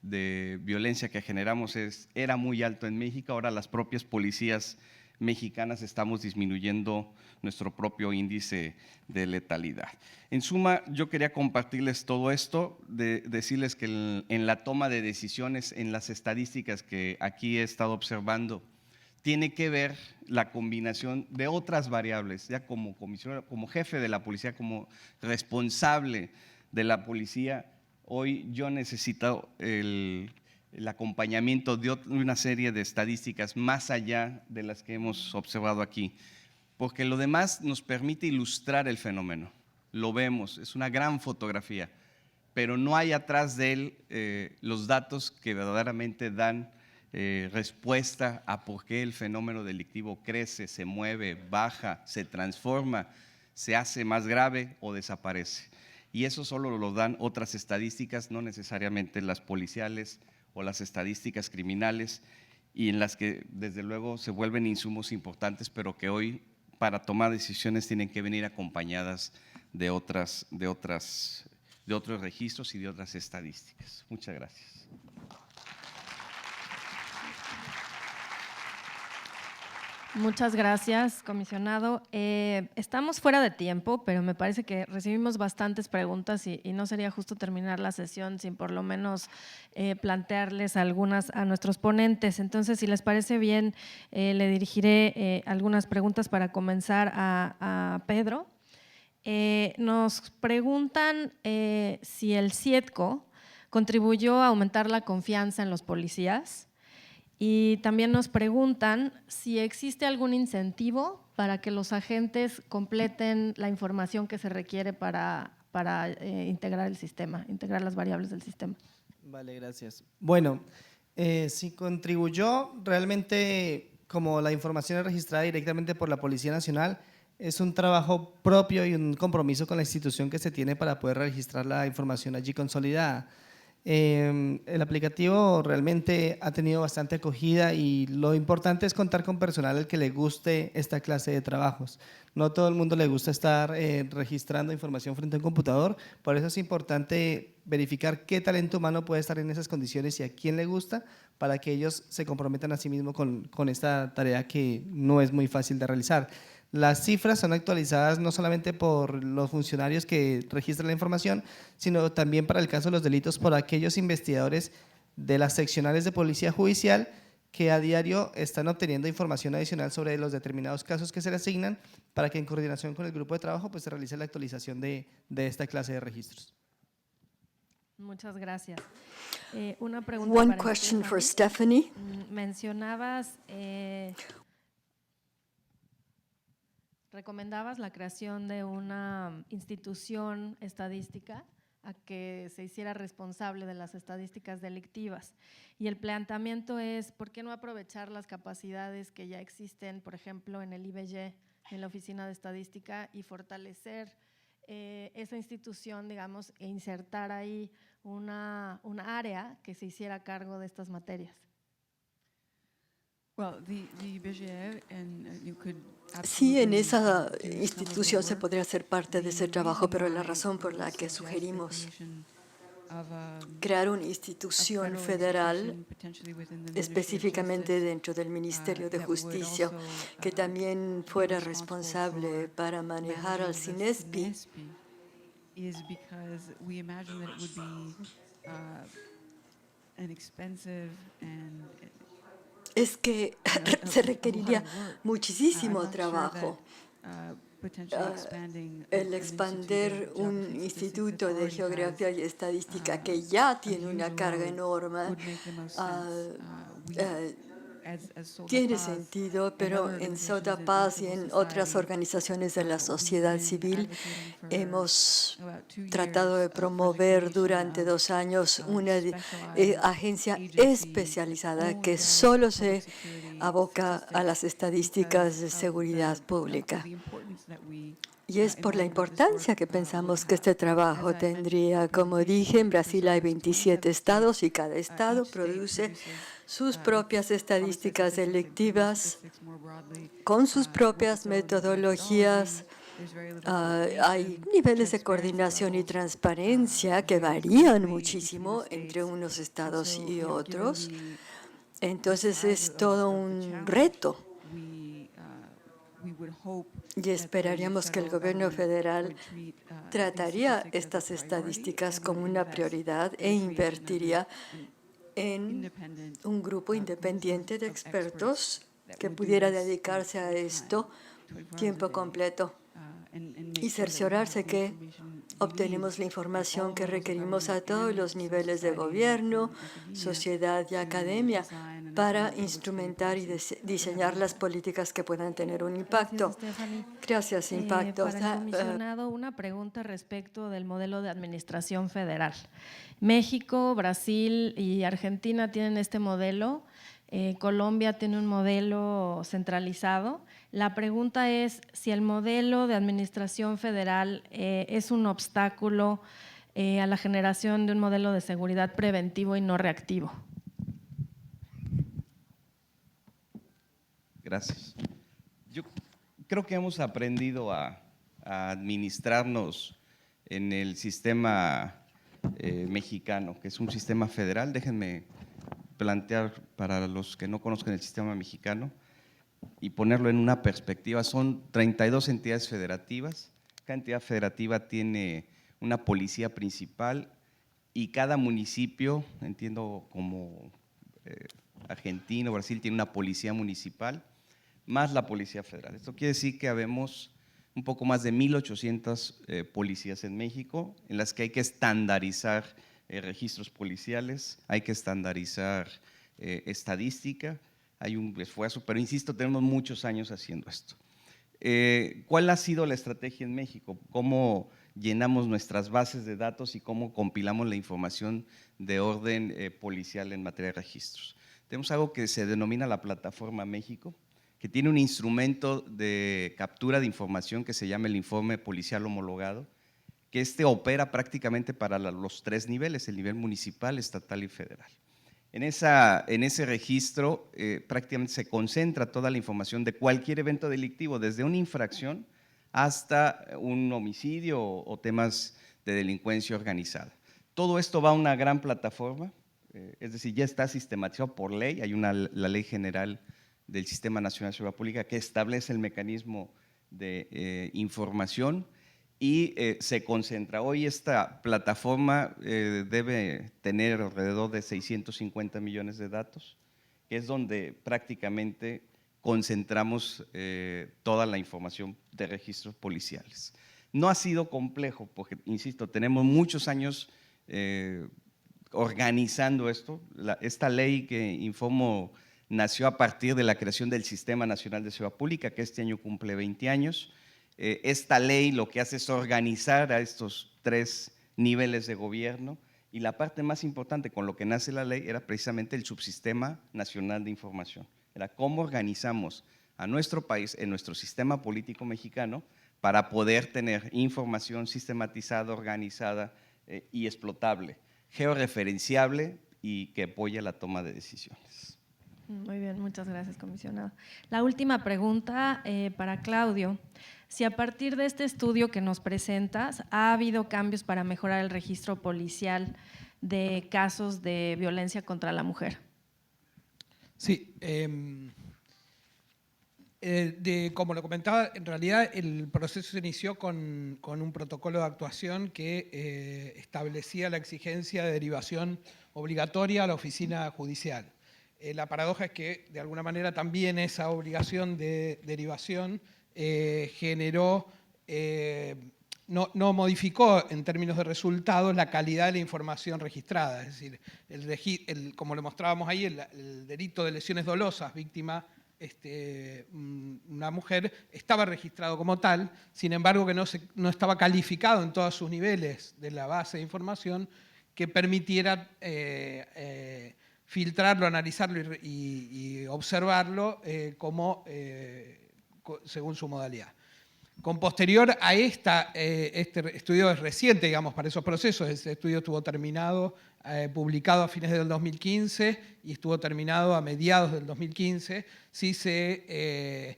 de violencia que generamos era muy alto en México. Ahora las propias policías mexicanas estamos disminuyendo nuestro propio índice de letalidad. En suma, yo quería compartirles todo esto, decirles que en la toma de decisiones, en las estadísticas que aquí he estado observando, tiene que ver la combinación de otras variables. Ya como comisionado, como jefe de la policía, como responsable de la policía, hoy yo necesito el acompañamiento de una serie de estadísticas más allá de las que hemos observado aquí, porque lo demás nos permite ilustrar el fenómeno. Lo vemos, es una gran fotografía, pero no hay atrás de él los datos que verdaderamente dan respuesta a por qué el fenómeno delictivo crece, se mueve, baja, se transforma, se hace más grave o desaparece. Y eso solo lo dan otras estadísticas, no necesariamente las policiales o las estadísticas criminales, y en las que desde luego se vuelven insumos importantes, pero que hoy para tomar decisiones tienen que venir acompañadas de otros registros y de otras estadísticas. Muchas gracias. Muchas gracias, comisionado. Estamos fuera de tiempo, pero me parece que recibimos bastantes preguntas y no sería justo terminar la sesión sin por lo menos plantearles algunas a nuestros ponentes. Entonces, si les parece bien, le dirigiré algunas preguntas para comenzar a Pedro. Nos preguntan si el CIEDCO contribuyó a aumentar la confianza en los policías. Y también nos preguntan si existe algún incentivo para que los agentes completen la información que se requiere para integrar el sistema, integrar las variables del sistema. Vale, gracias. Bueno, si contribuyó, realmente como la información es registrada directamente por la Policía Nacional, es un trabajo propio y un compromiso con la institución que se tiene para poder registrar la información allí consolidada. El aplicativo realmente ha tenido bastante acogida y lo importante es contar con personal al que le guste esta clase de trabajos. No todo el mundo le gusta estar registrando información frente a un computador, por eso es importante verificar qué talento humano puede estar en esas condiciones y a quién le gusta, para que ellos se comprometan a sí mismos con esta tarea que no es muy fácil de realizar. Las cifras son actualizadas no solamente por los funcionarios que registran la información, sino también para el caso de los delitos por aquellos investigadores de las seccionales de policía judicial que a diario están obteniendo información adicional sobre los determinados casos que se le asignan para que en coordinación con el grupo de trabajo pues, se realice la actualización de esta clase de registros. Muchas gracias. Una pregunta One para question for Stephanie. Mencionabas, recomendabas la creación de una institución estadística a que se hiciera responsable de las estadísticas delictivas. Y el planteamiento es, ¿por qué no aprovechar las capacidades que ya existen, por ejemplo, en el IBY, en la Oficina de Estadística, y fortalecer esa institución, digamos, e insertar ahí una área que se hiciera cargo de estas materias? Sí, en esa institución se podría hacer parte de ese trabajo, pero la razón por la que sugerimos crear una institución federal, específicamente dentro del Ministerio de Justicia, que también fuera responsable para manejar al CINESPI, es que se requeriría muchísimo trabajo. El expandir un instituto de geografía y estadística que ya tiene una carga enorme tiene sentido, pero en SODAPAS y en otras organizaciones de la sociedad civil hemos tratado de promover durante 2 años una agencia especializada que solo se aboca a las estadísticas de seguridad pública. Y es por la importancia que pensamos que este trabajo tendría. Como dije, en Brasil hay 27 estados y cada estado produce sus propias estadísticas delictivas con sus propias metodologías. Hay niveles de coordinación y transparencia que varían muchísimo entre unos estados y otros. Entonces es todo un reto. Y esperaríamos que el gobierno federal trataría estas estadísticas como una prioridad e invertiría en un grupo independiente de expertos que pudiera dedicarse a esto tiempo completo y cerciorarse que obtenemos la información que requerimos a todos los niveles de gobierno, sociedad y academia para instrumentar y diseñar las políticas que puedan tener un impacto. Gracias, impacto. Para el comisionado, una pregunta respecto del modelo de administración federal. México, Brasil y Argentina tienen este modelo. Colombia tiene un modelo centralizado. La pregunta es si el modelo de administración federal es un obstáculo a la generación de un modelo de seguridad preventivo y no reactivo. Gracias. Yo creo que hemos aprendido a administrarnos en el sistema mexicano, que es un sistema federal. Déjenme plantear para los que no conozcan el sistema mexicano y ponerlo en una perspectiva. Son 32 entidades federativas. Cada entidad federativa tiene una policía principal y cada municipio, entiendo como Argentina o Brasil, tiene una policía municipal más la Policía Federal. Esto quiere decir que habemos un poco más de 1,800 policías en México, en las que hay que estandarizar registros policiales, hay que estandarizar estadística, hay un esfuerzo, pero insisto, tenemos muchos años haciendo esto. ¿Cuál ha sido la estrategia en México? ¿Cómo llenamos nuestras bases de datos y cómo compilamos la información de orden policial en materia de registros? Tenemos algo que se denomina la Plataforma México, que tiene un instrumento de captura de información que se llama el Informe Policial Homologado, que opera prácticamente para los 3 niveles, el nivel municipal, estatal y federal. En ese registro prácticamente se concentra toda la información de cualquier evento delictivo, desde una infracción hasta un homicidio o temas de delincuencia organizada. Todo esto va a una gran plataforma, es decir, ya está sistematizado por ley, hay la Ley General del Sistema Nacional de Seguridad Pública que establece el mecanismo información y se concentra. Hoy esta plataforma debe tener alrededor de 650 millones de datos, que es donde prácticamente concentramos toda la información de registros policiales. No ha sido complejo, porque, insisto, tenemos muchos años organizando esto. Esta ley que informo nació a partir de la creación del Sistema Nacional de Seguridad Pública, que este año cumple 20 años. Esta ley lo que hace es organizar a estos 3 niveles de gobierno, y la parte más importante con lo que nace la ley era precisamente el Subsistema Nacional de Información. Era cómo organizamos a nuestro país en nuestro sistema político mexicano para poder tener información sistematizada, organizada y explotable, georreferenciable y que apoye la toma de decisiones. Muy bien, muchas gracias, comisionado. La última pregunta para Claudio. Si a partir de este estudio que nos presentas ha habido cambios para mejorar el registro policial de casos de violencia contra la mujer. Sí, como lo comentaba, en realidad el proceso se inició con un protocolo de actuación que establecía la exigencia de derivación obligatoria a la oficina judicial. La paradoja es que, de alguna manera, también esa obligación de derivación generó, no modificó en términos de resultados la calidad de la información registrada. Es decir, como lo mostrábamos ahí, el delito de lesiones dolosas, víctima una mujer, estaba registrado como tal, sin embargo que no estaba calificado en todos sus niveles de la base de información que permitiera filtrarlo, analizarlo y observarlo según su modalidad. Con posterior a este estudio es reciente, digamos, para esos procesos. Este estudio estuvo terminado, publicado a fines del 2015 y estuvo terminado a mediados del 2015. Sí se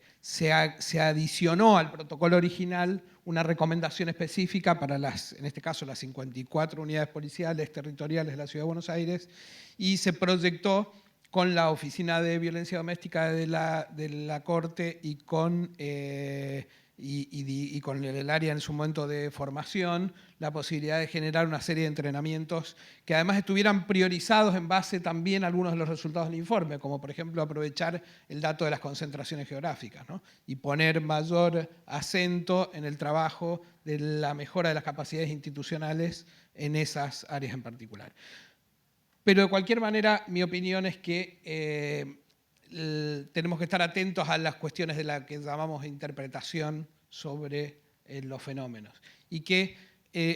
adicionó al protocolo original una recomendación específica para en este caso, las 54 unidades policiales territoriales de la Ciudad de Buenos Aires, y se proyectó con la Oficina de Violencia Doméstica de la Corte y con el área en su momento de formación, la posibilidad de generar una serie de entrenamientos que además estuvieran priorizados en base también a algunos de los resultados del informe, como por ejemplo aprovechar el dato de las concentraciones geográficas, ¿no? Y poner mayor acento en el trabajo de la mejora de las capacidades institucionales en esas áreas en particular. Pero de cualquier manera, mi opinión es que tenemos que estar atentos a las cuestiones de la que llamamos interpretación sobre los fenómenos y que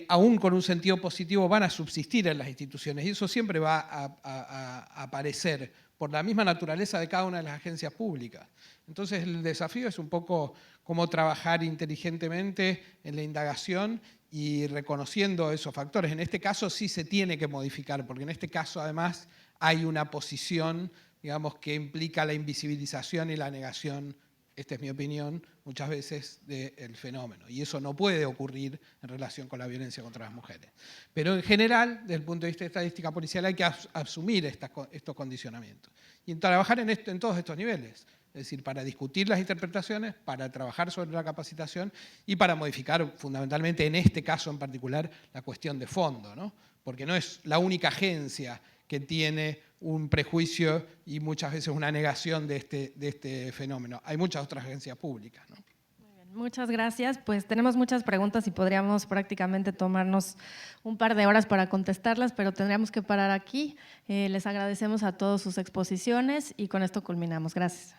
aún con un sentido positivo van a subsistir en las instituciones, y eso siempre va a aparecer por la misma naturaleza de cada una de las agencias públicas. Entonces el desafío es un poco cómo trabajar inteligentemente en la indagación y reconociendo esos factores. En este caso sí se tiene que modificar, porque en este caso además hay una posición, digamos, que implica la invisibilización y la negación, esta es mi opinión, muchas veces del fenómeno. Y eso no puede ocurrir en relación con la violencia contra las mujeres. Pero en general, desde el punto de vista de estadística policial, hay que asumir estos condicionamientos. Y trabajar en todos estos niveles. Es decir, para discutir las interpretaciones, para trabajar sobre la capacitación y para modificar fundamentalmente, en este caso en particular, la cuestión de fondo, ¿no? Porque no es la única agencia que tiene un prejuicio y muchas veces una negación de este fenómeno. Hay muchas otras agencias públicas, ¿no? Muy bien, muchas gracias. Pues tenemos muchas preguntas y podríamos prácticamente tomarnos un par de horas para contestarlas, pero tendríamos que parar aquí. Les agradecemos a todos sus exposiciones y con esto culminamos. Gracias.